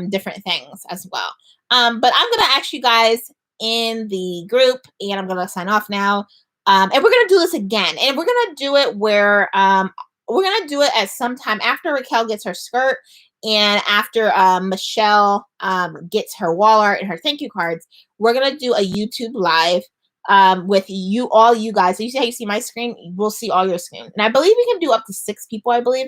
different things as well. But I'm gonna ask you guys in the group, and I'm gonna sign off now. And we're gonna do this again, and we're gonna do it where we're gonna do it at some time after Raquel gets her skirt and after Michelle gets her wall art and her thank you cards. We're gonna do a YouTube live with all you guys. So you see how you see my screen? We'll see all your screen, and I believe we can do up to 6 people. I believe.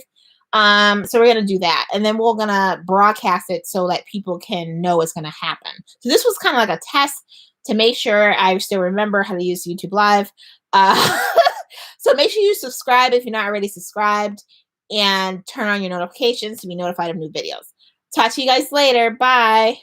So we're gonna do that, and then we're gonna broadcast it so that people can know what's gonna happen. So this was kind of like a test to make sure I still remember how to use YouTube Live. So make sure you subscribe if you're not already subscribed, and turn on your notifications to be notified of new videos. Talk to you guys later. Bye.